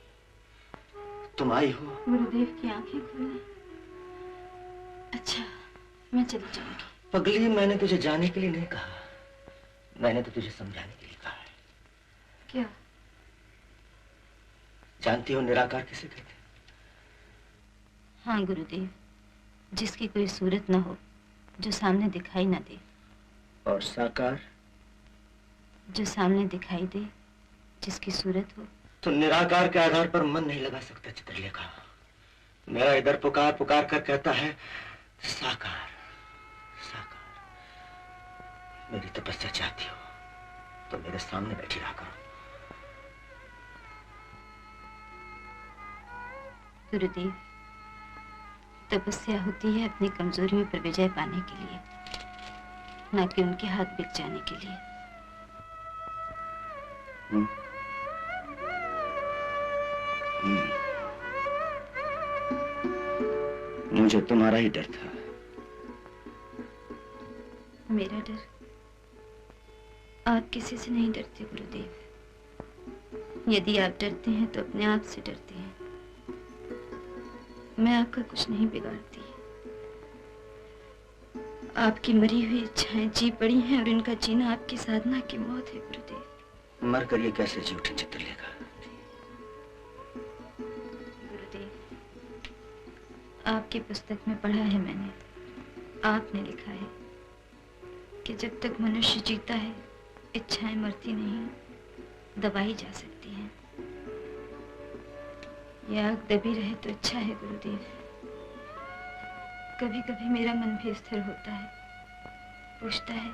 तुम आई हो। गुरुदेव की आंखें खुलने। अच्छा, मैं चली जाऊंगी। पगली, मैंने तुझे जाने के लिए नहीं कहा, मैंने तो तुझे समझाने के लिए कहा है। क्या? जानती हो निराकार किसे कहते हैं? हाँ गुरुदेव, जिसकी कोई सूरत न हो, जो सामने दिखाई न दे। और साकार? जो सामने दिखाई दे, जिसकी सूरत हो। तो निराकार के आधार पर मन नहीं लगा सकता चित्रलेखा। मेरा इधर पुकार पुकार कर कहता है साकार साकार। मेरी तपस्या चाहती हो तो मेरे सामने बैठी रहा करो। गुरुदेव, तपस्या होती है अपनी कमजोरियों पर विजय पाने के लिए, न कि उनके हाथ बिक जाने के लिए। मुझे तुम्हारा ही डर था। मेरा डर? आप किसी से नहीं डरते गुरुदेव। यदि आप डरते हैं तो अपने आप से डरते हैं। मैं आपका कुछ नहीं बिगाड़ती। आपकी मरी हुई इच्छाएं जी पड़ी हैं और इनका जीना आपकी साधना की मौत है गुरुदेव। मर कर ये कैसे जी उठे चित्रलेखा? गुरुदेव, आपकी पुस्तक में पढ़ा है मैंने, आपने लिखा है कि जब तक मनुष्य जीता है इच्छाएं मरती नहीं, दबाई जा सकती हैं। यह आग दबी रहे तो अच्छा है गुरुदेव। कभी कभी मेरा मन भी स्थिर होता है, पूछता है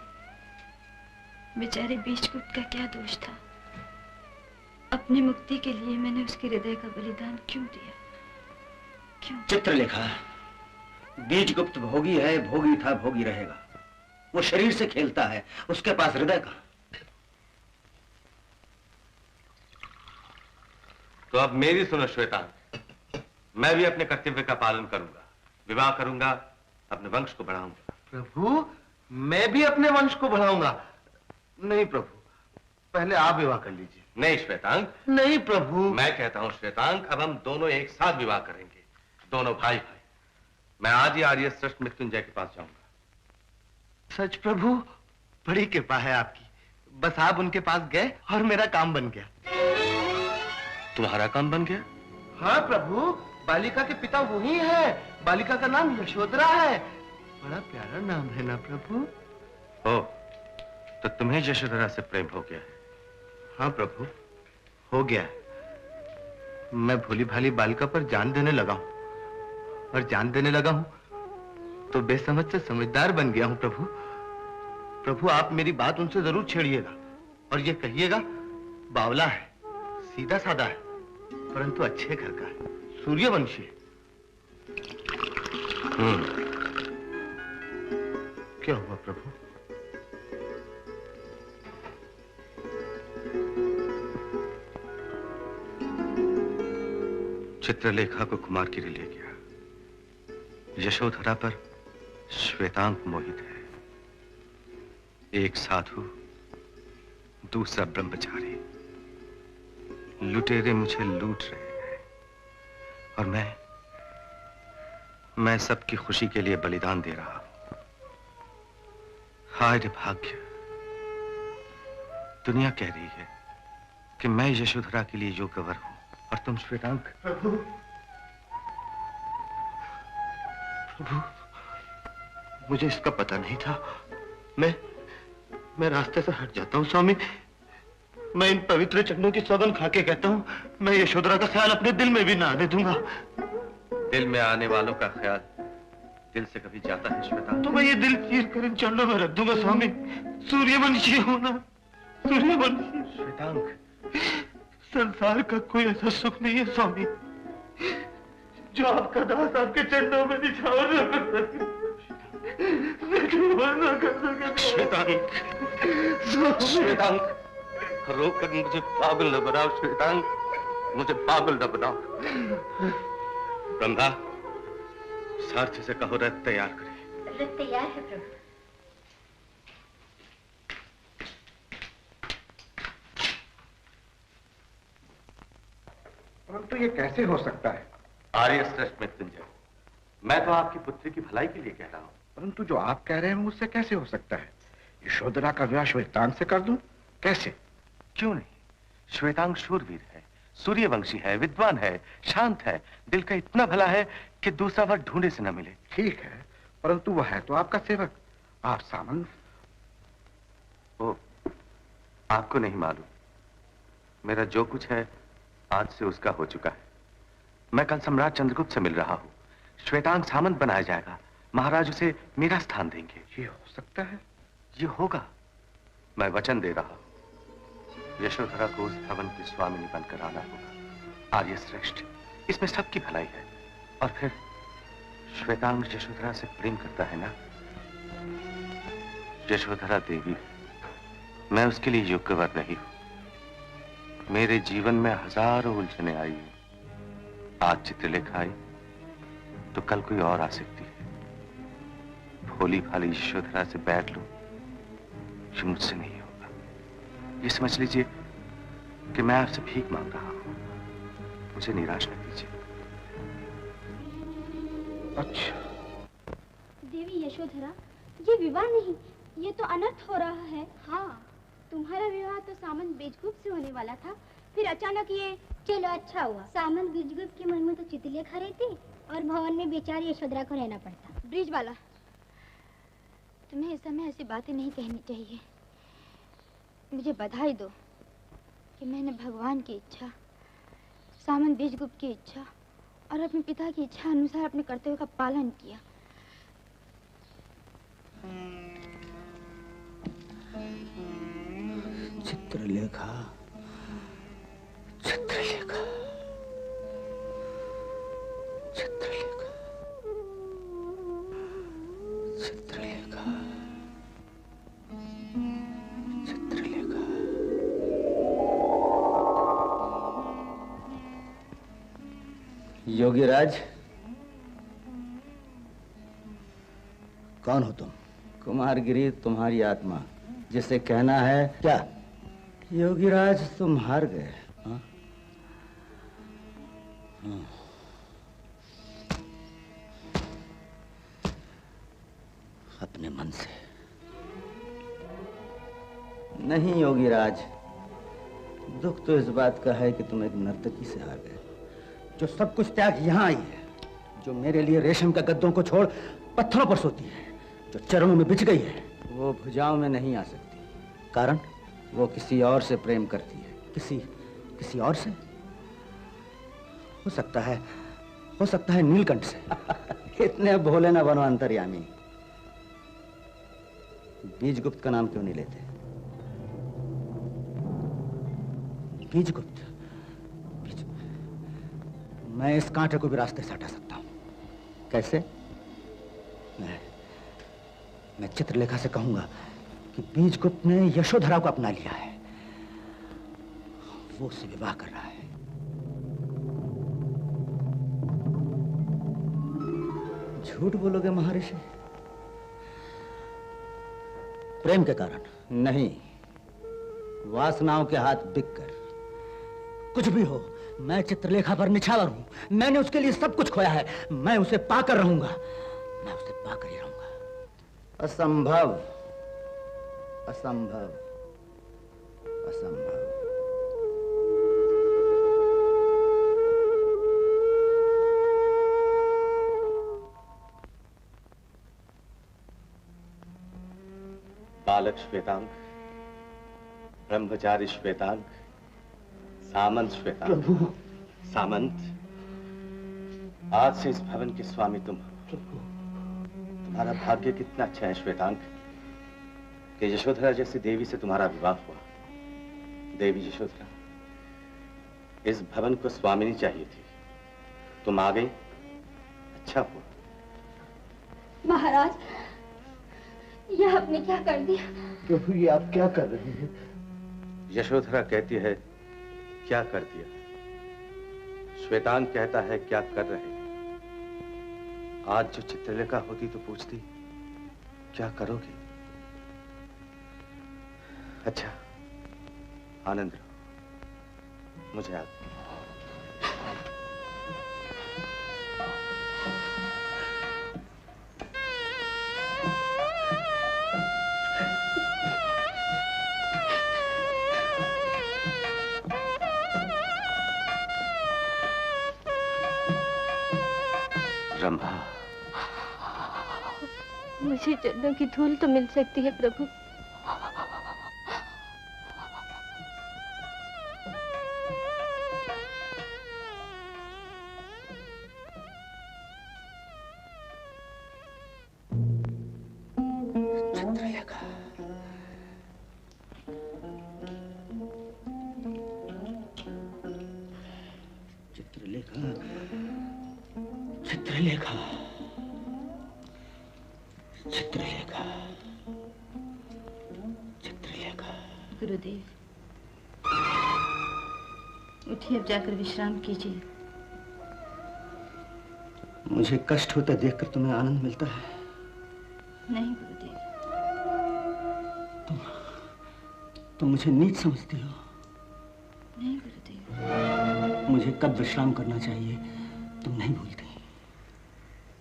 बेचारे बीजगुप्त का क्या दोष था? अपनी मुक्ति के लिए मैंने उसके हृदय का बलिदान क्यों दिया? क्यों? चित्रलेखा, बीजगुप्त भोगी है, भोगी था, भोगी रहेगा। वो शरीर से खेलता है, उसके पास हृदय का। तो अब मेरी सुनो श्वेता, मैं भी अपने कर्तव्य का पालन करूंगा, विवाह करूंगा, अपने वंश को बढ़ाऊंगा। प्रभु, मैं भी अपने वंश को बढ़ाऊंगा। नहीं प्रभु, पहले आप विवाह कर लीजिए। नहीं श्वेतांग। नहीं प्रभु। मैं कहता हूं श्वेतांग, अब हम दोनों एक साथ विवाह करेंगे, दोनों भाई भाई। मैं आज ही आर्य श्रेष्ठ मृत्युंजय के पास जाऊंगा। सच प्रभु, बड़ी कृपा है आपकी। बस आप उनके पास गए और मेरा काम बन गया। तुम्हारा काम बन गया? हाँ प्रभु, बालिका के पिता वही है। बालिका का नाम यशोधरा है। बड़ा प्यारा नाम है ना प्रभु? हो, तो तुम्हें यशोधरा से प्रेम हो गया है? हाँ प्रभु, हो गया। मैं भोली भाली बालिका पर जान देने लगा हूं, और जान देने लगा हूं तो बेसमझ से समझदार बन गया हूं प्रभु। प्रभु, आप मेरी बात उनसे जरूर छेड़िएगा और ये कहिएगा बावला है, सीधा साधा है, परंतु अच्छे घर का है, सूर्यवंशी है। क्या हुआ प्रभु? चित्रलेखा को कुमार गिरी ले गया। यशोधरा पर श्वेतांग मोहित है। एक साधु, दूसरा ब्रह्मचारी। लुटेरे मुझे लूट रहे हैं और मैं सबकी खुशी के लिए बलिदान दे रहा हूं। हाय रे भाग्य, दुनिया कह रही है कि मैं यशोधरा के लिए योग्य वर हूं और तुम श्वेतांग। प्रभु, प्रभु, मुझे इसका पता नहीं था। मैं रास्ते से हट जाता हूँ स्वामी। मैं इन पवित्र चरणों की सौगन खा के कहता हूँ, मैं यशोधरा का ख्याल अपने दिल में भी ना आने दूंगा। दिल में आने वालों का ख्याल दिल से कभी जाता है श्वेतांग? तो मैं ये दिल चीर कर इन चरणों में रख दूंगा स्वामी। सूर्यवंशी होना, सूर्यवंशी। श्वेतांग, संसार का कोई ऐसा सुख नहीं है स्वामी जो आपका दास आपके चरणों में निछावर न कर सके, न कर सके। श्वेतांग, श्वेतांग, रोक कर मुझे पागल न बनाओ श्वेतांग, मुझे पागल न बनाओ। ब्रह्मा, सारथी से कहो रथ तैयार करे। रथ तैयार है प्रभु। परंतु ये कैसे हो सकता है? आर्य श्रेष्ठ मृत्युंजय, मैं तो आपकी पुत्री की भलाई के लिए कह रहा हूं। परंतु जो आप कह रहे हैं मुझसे कैसे हो सकता है? यशोधरा का विवाह श्वेतांग से कर दूं? कैसे? क्यों नहीं? श्वेतांग शूरवीर है, सूर्यवंशी है, विद्वान है, शांत है, दिल का इतना भला है कि दूसरा वर ढूंढे से न मिले। ठीक है, परंतु वह है तो आपका सेवक, आप सामंत। ओ, आपको नहीं मालूम, मेरा जो कुछ है आज से उसका हो चुका है। मैं कल सम्राट चंद्रगुप्त से मिल रहा हूं। श्वेतांग सामंत बनाया जाएगा, महाराज उसे मेरा स्थान देंगे। ये हो सकता है? ये होगा, मैं वचन दे रहा हूं। यशोधरा को उस भवन की स्वामिनी बनकर आना होगा। आर्य श्रेष्ठ, इसमें सबकी भलाई है। और फिर श्वेतांग यशोधरा से प्रेम करता है ना? यशोधरा देवी, मैं उसके लिए योग्य वर नहीं हूं। मेरे जीवन में हजारों उलझने आई हैं। आज चित्रलेखा आई तो कल कोई और आ सकती है। भोली भाली यशोधरा से बैठ लूं, ये मुझसे नहीं होगा। ये समझ लीजिए कि मैं आपसे भीख मांग रहा हूं। मुझे निराश न कीजिए। अच्छा देवी यशोधरा, ये विवाह नहीं, ये तो अनर्थ हो रहा है। हाँ, तुम्हारा विवाह तो सामंत बीजगुप्त से होने वाला था, फिर अचानक ये। चलो अच्छा हुआ, सामंत बीजगुप्त के मन में तो चित्रलेखा रहती और भवन में बेचारी यशोधरा को रहना पड़ता। ब्रिज वाला, तुम्हें इस समय ऐसी बातें नहीं कहनी चाहिए। मुझे बधाई दो कि मैंने भगवान की इच्छा, सामंत बीजगुप्त की इच्छा और अपने पिता की इच्छा अनुसार अपने कर्तव्य का पालन किया। चित्रलेखा, चित्रलेखा, चित्रलेखा, चित्रलेखा, चित्रलेखा। योगीराज, कौन हो तुम? कुमारगिरी तुम्हारी आत्मा, जिसे कहना है क्या? योगीराज, तुम हार गए। हाँ? हाँ। अपने मन से नहीं योगीराज, दुख तो इस बात का है कि तुम एक नर्तकी से हार गए, जो सब कुछ त्याग यहाँ आई है, जो मेरे लिए रेशम का गद्दों को छोड़ पत्थरों पर सोती है, जो चरणों में बिछ गई है। वो भुजाओं में नहीं आ सकती। कारण? वो किसी और से प्रेम करती है। किसी और से? हो सकता है नीलकंठ से। इतने भोले ना बनो अंतर्यामी। बीजगुप्त का नाम क्यों नहीं लेते? बीजगुप्त, मैं इस कांटे को भी रास्ते से हटा सकता हूं। कैसे? मैं चित्रलेखा से कहूंगा कि बीजगुप्त ने यशोधरा को अपना लिया है, वो उससे विवाह कर रहा है। झूठ बोलोगे महर्षि? प्रेम के कारण नहीं, वासनाओं के हाथ बिक कर। कुछ भी हो, मैं चित्रलेखा पर निछावर हूं। मैंने उसके लिए सब कुछ खोया है, मैं उसे पाकर रहूंगा, मैं उसे पाकर ही रहूंगा। असंभव, असंभव, असंभव। बालक श्वेतांग, ब्रह्मचारी श्वेतांग, सामंत श्वेतांग। सामंत, आज से इस भवन के स्वामी तुम हो। तुम्हारा भाग्य कितना अच्छा है श्वेतांग कि यशोधरा जैसी देवी से तुम्हारा विवाह हुआ। देवी यशोधरा, इस भवन को स्वामिनी चाहिए थी, तुम आ गई, अच्छा हुआ। महाराज, यह आपने क्या कर दिया? प्रभु, ये आप क्या कर रहे हैं? यशोधरा कहती है क्या कर दिया, श्वेतांग कहता है क्या कर रहे। आज जो चित्रलेखा होती तो पूछती क्या करोगे। अच्छा, आनंद रहो, मुझे आज्ञा। रंभा, मुझे चरणों की धूल तो मिल सकती है प्रभु। चित्रलेखा, चित्रलेखा, चित्रलेखा, चित्रलेखा, चित्रलेखा। गुरुदेव, उठिए, अब जाकर विश्राम कीजिए। मुझे कष्ट होता देखकर तुम्हें आनंद मिलता है? नहीं गुरुदेव। तुम मुझे नीच समझती हो? नहीं गुरुदेव। मुझे कब विश्राम करना चाहिए तुम नहीं भूलती?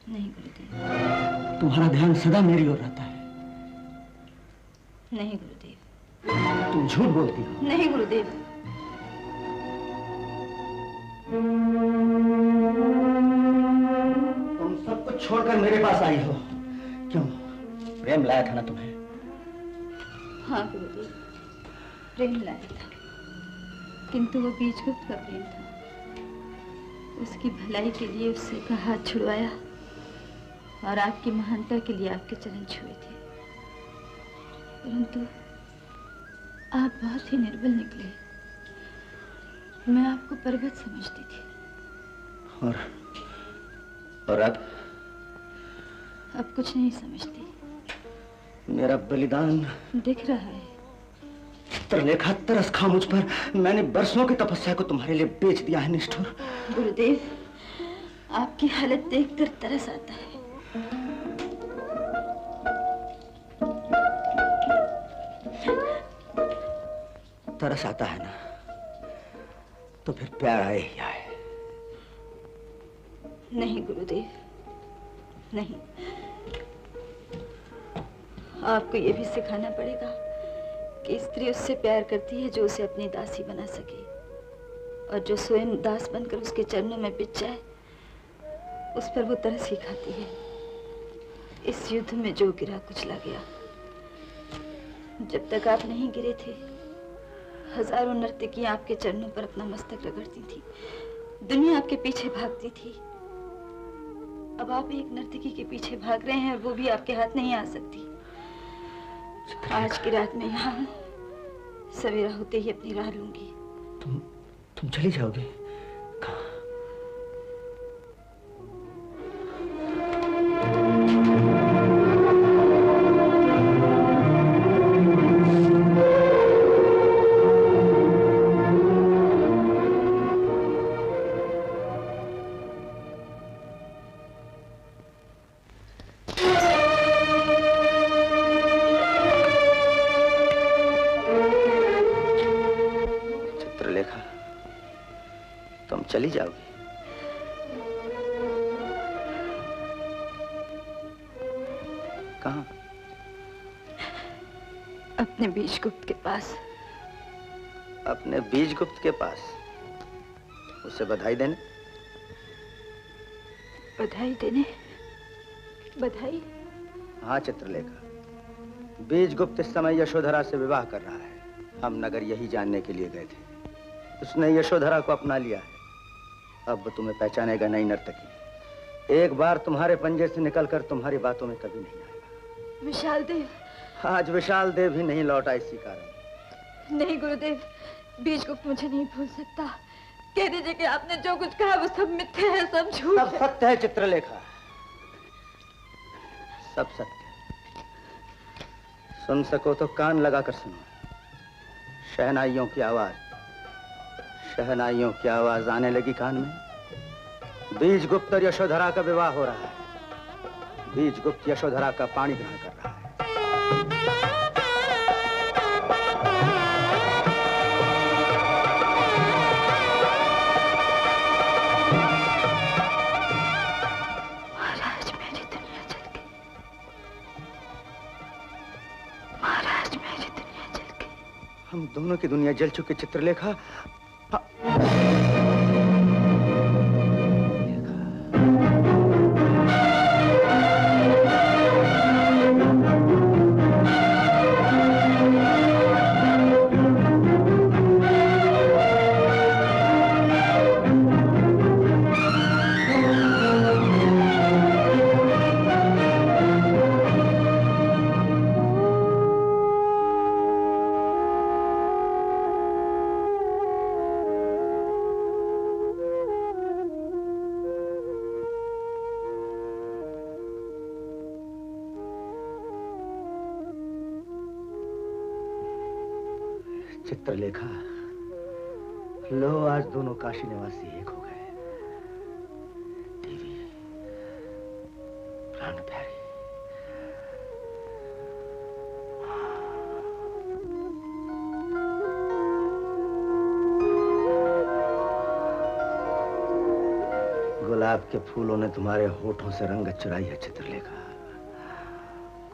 नहीं गुरुदेव। तुम्हारा ध्यान सदा मेरी ओर रहता है। नहीं गुरुदेव। तुम झूठ बोलती हो। नहीं गुरुदेव। तुम सब कुछ छोड़कर मेरे पास आई हो, क्यों? प्रेम लाया था ना तुम्हें? हाँ गुरुदेव, प्रेम लाया था, किंतु वो बीजगुप्त का प्रेम था। उसकी भलाई के लिए उससे का हाथ छुड़वाया और आपकी महानता के लिए आपके चरण छुए थे, परंतु आप बहुत ही निर्बल निकले। मैं आपको पर्वत समझती थी। और अब कुछ नहीं समझती। मेरा बलिदान दिख रहा है। चित्रलेखा, तरस खा मुझ पर। मैंने बरसों की तपस्या को तुम्हारे लिए बेच दिया है निष्ठुर। गुरुदेव, आपकी हालत देखकर तरस आता है। तरस आता है ना, तो फिर प्यार आए ही आए। नहीं गुरुदेव, नहीं। आपको ये भी सिखाना पड़ेगा कि स्त्री उससे प्यार करती है जो उसे अपनी दासी बना सके, और जो स्वयं दास बनकर उसके चरणों में बिछ जाए, उस पर वो तरस ही खाती है। इस युद्ध में जो गिरा कुचला गया। जब तक आप नहीं गिरे थे, हजारों नर्तकियां आपके चरणों पर अपना मस्तक रगड़ती थी, दुनिया आपके पीछे भागती थी। अब आप एक नर्तकी के पीछे भाग रहे हैं और वो भी आपके हाथ नहीं आ सकती। आज की रात में यहाँ हूँ, सवेरा होते ही अपनी राह लूंगी। तुम चली जाओगी? कहाँ? चली जाओगी? कहाँ? अपने बीजगुप्त के पास। अपने बीजगुप्त के पास? उसे बधाई देने? बधाई देने? बधाई? हाँ चित्रलेखा, बीजगुप्त इस समय यशोधरा से विवाह कर रहा है। हम नगर यही जानने के लिए गए थे। उसने यशोधरा को अपना लिया है। अब तुम्हें पहचानेगा नहीं नर्तकी। एक बार तुम्हारे पंजे से निकलकर तुम्हारी बातों में कभी नहीं आएगा। विशाल देव। आज विशाल देव भी नहीं लौटा इसी कारण। नहीं गुरुदेव, बीजगुप्त मुझे नहीं भूल सकता। कह दीजिए कि आपने जो कुछ कहा वो सब मिथ्या है, सब झूठ है। सब सत्य है चित्रलेखा, सब सत्य। सुन सको तो कान लगाकर सुनो। शहनाइयों की आवाज, शहनाइयों की आवाज आने लगी कान में। बीजगुप्त और यशोधरा का विवाह हो रहा है। बीजगुप्त यशोधरा का पाणी ग्रहण कर रहा है। महाराज मेरी दुनिया जल गई। महाराज मेरी दुनिया जल गई। हम दोनों की दुनिया जल चुकी चित्रलेखा। चित्रलेखा, लो आज दोनों काशी निवासी एक हो गए। देवी, प्राण प्यारी, गुलाब के फूलों ने तुम्हारे होठों से रंगत चुराई है चित्रलेखा।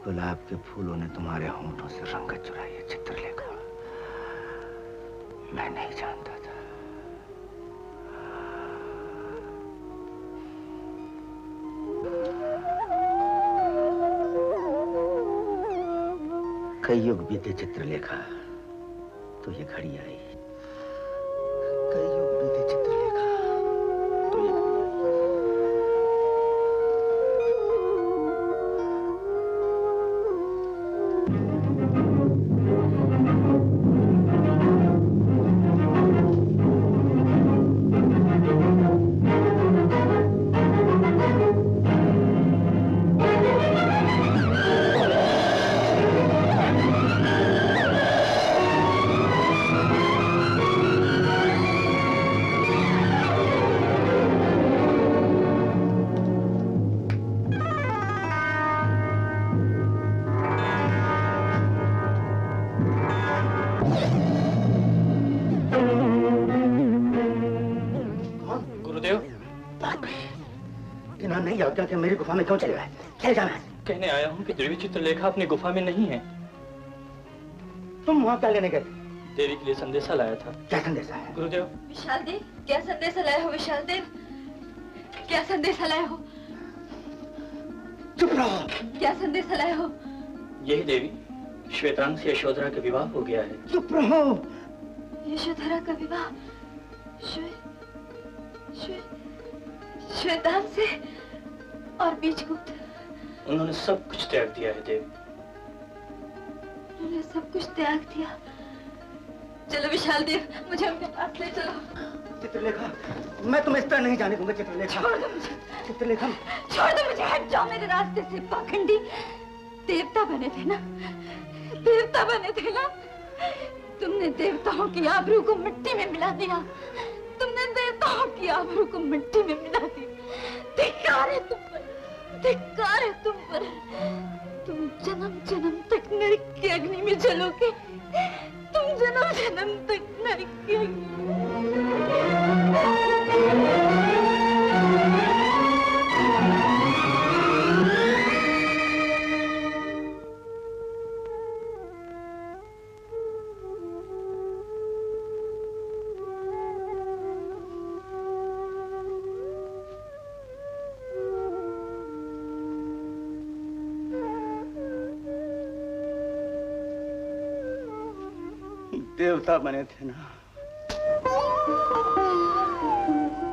गुलाब के फूलों ने तुम्हारे होठों से रंगत चुराई है चित्रलेखा। मैं नहीं जानता था। कई युग बीते चित्रलेखा, तो ये घड़ी आई। कई युग बीते चित्रलेखा, तो ये घड़ी क्या मेरी गुफा में क्यों चले गए? क्या जाना है? कहने आया हूँ कि देवी चित्रलेखा अपनी गुफा में नहीं है। तुम वहाँ क्या लेने गए? देवी के लिए संदेशा लाया था। क्या संदेशा है? गुरुदेव। विशाल देव, क्या संदेशा लाए हो? विशाल देव, क्या संदेशा लाए हो? चुप रहो। क्या संदेशा लाए हो? यही देवी, श्वेतांग से यशोधरा का विवाह हो गया है। चुप रहो। यशोधरा का विवाह श्वेतांग से और बीजगुप्त? उन्होंने सब कुछ त्याग दिया है देव। उन्होंने सब कुछ त्याग दिया। चलो विशाल देव, मुझे अपने पास ले चलो। चित्रलेखा, मैं तुम्हें इस तरह नहीं जाने दूंगा। चित्रलेखा, छोड़ दो मुझे। चित्रलेखा, छोड़ दो मुझे, हट जाओ मेरे रास्ते से। पाखंडी, देवता बने थे ना, देवता बने थे ना। तुमने देवताओं की आबरू को मिट्टी में मिला दिया। तुमने देवताओं की आबरू को मिट्टी में मिला दिया। धिक्कार है तुम पर, धिक्कार है तुम पर। तुम जन्म जन्म तक नरक की अग्नि में जलोगे। तुम जन्म जन्म तक नरक की देवता बने थे ना।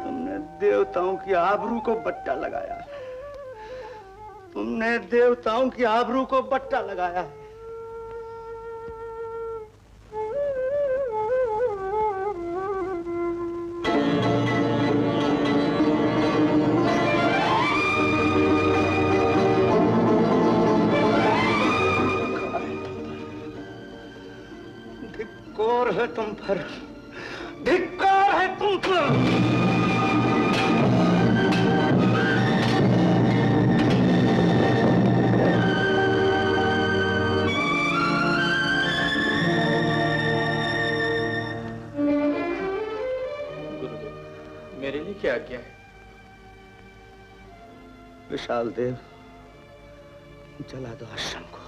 तुमने देवताओं की आबरू को बट्टा लगाया। तुमने देवताओं की आबरू को बट्टा लगाया। धिक्कार है तुम पर, धिक्कार है तुम पर। गुरुदेव, मेरे लिए क्या आज्ञा है? विशाल देव, जला दो आश्रम को,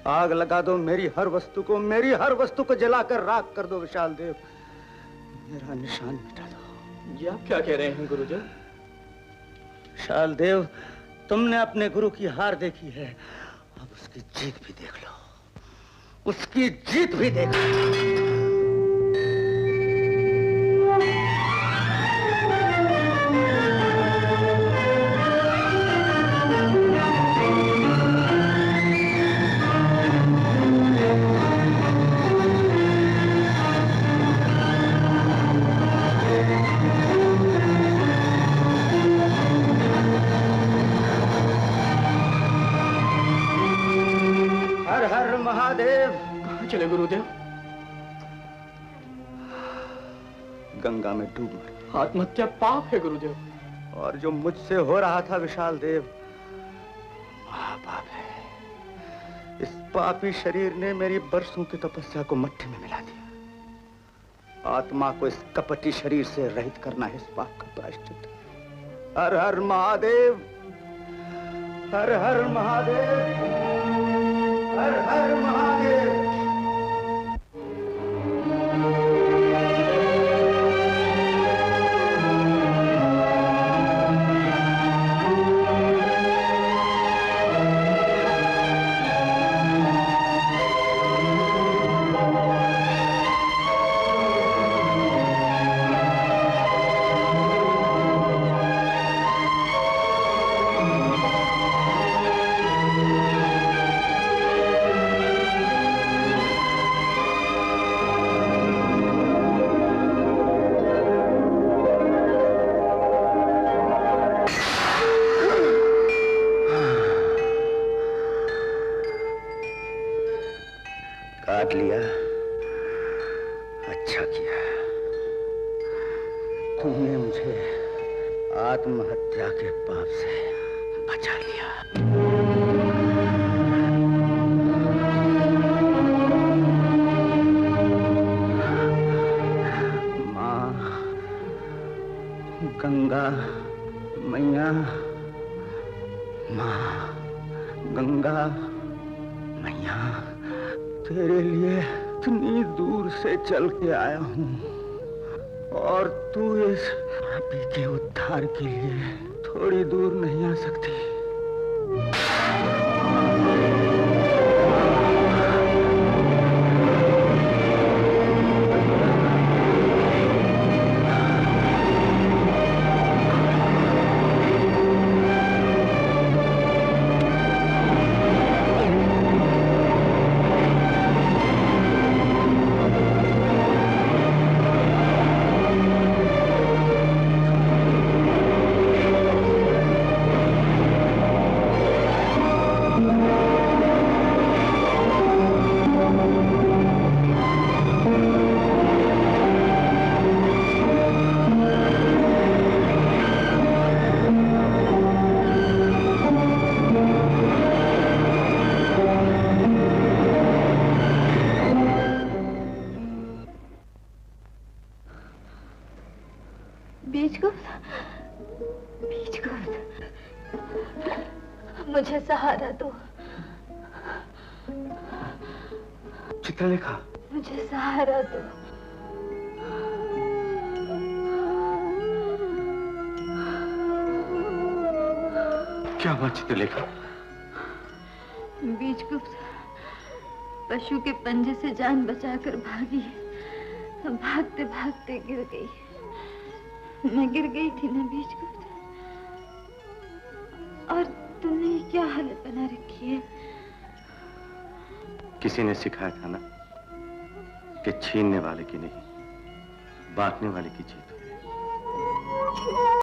आग लगा दो मेरी हर वस्तु को, मेरी हर वस्तु को जलाकर राख कर दो। विशाल देव, मेरा निशान मिटा दो। ये आप क्या कह रहे हैं गुरुदेव? विशाल देव, तुमने अपने गुरु की हार देखी है, अब उसकी जीत भी देख लो। उसकी जीत भी देख लो। महादेव। कहाँ चले गुरुदेव? गंगा में डूब मरी। आत्महत्या पाप है गुरुदेव। और जो मुझसे हो रहा था विशाल देव, महापाप है। इस पापी शरीर ने मेरी बरसों की तपस्या को मट्टी में मिला दिया। आत्मा को इस कपटी शरीर से रहित करना है इस पाप का प्रायश्चित। हर हर महादेव, हर हर महादेव, हर हर महादेव। काट लिया, अच्छा किया। तुमने मुझे आत्महत्या के पाप से बचा लिया। माँ गंगा मैया, माँ गंगा मैया, तेरे लिए इतनी दूर से चल के आया हूँ और तू इस पापी के उद्धार के लिए थोड़ी दूर नहीं आ सकती। मुझे सहारा दो। चित्रलेखा, मुझे सहारा दो। क्या हुआ चित्रलेखा? बीजगुप्त पशु के पंजे से जान बचाकर भागी। भागते भागते गिर गई। मैं गिर गई थी ना बीजगुप्त, और तुमने क्या हालत बना रखी है? किसी ने सिखाया था ना कि छीनने वाले की नहीं, बांटने वाले की जीत।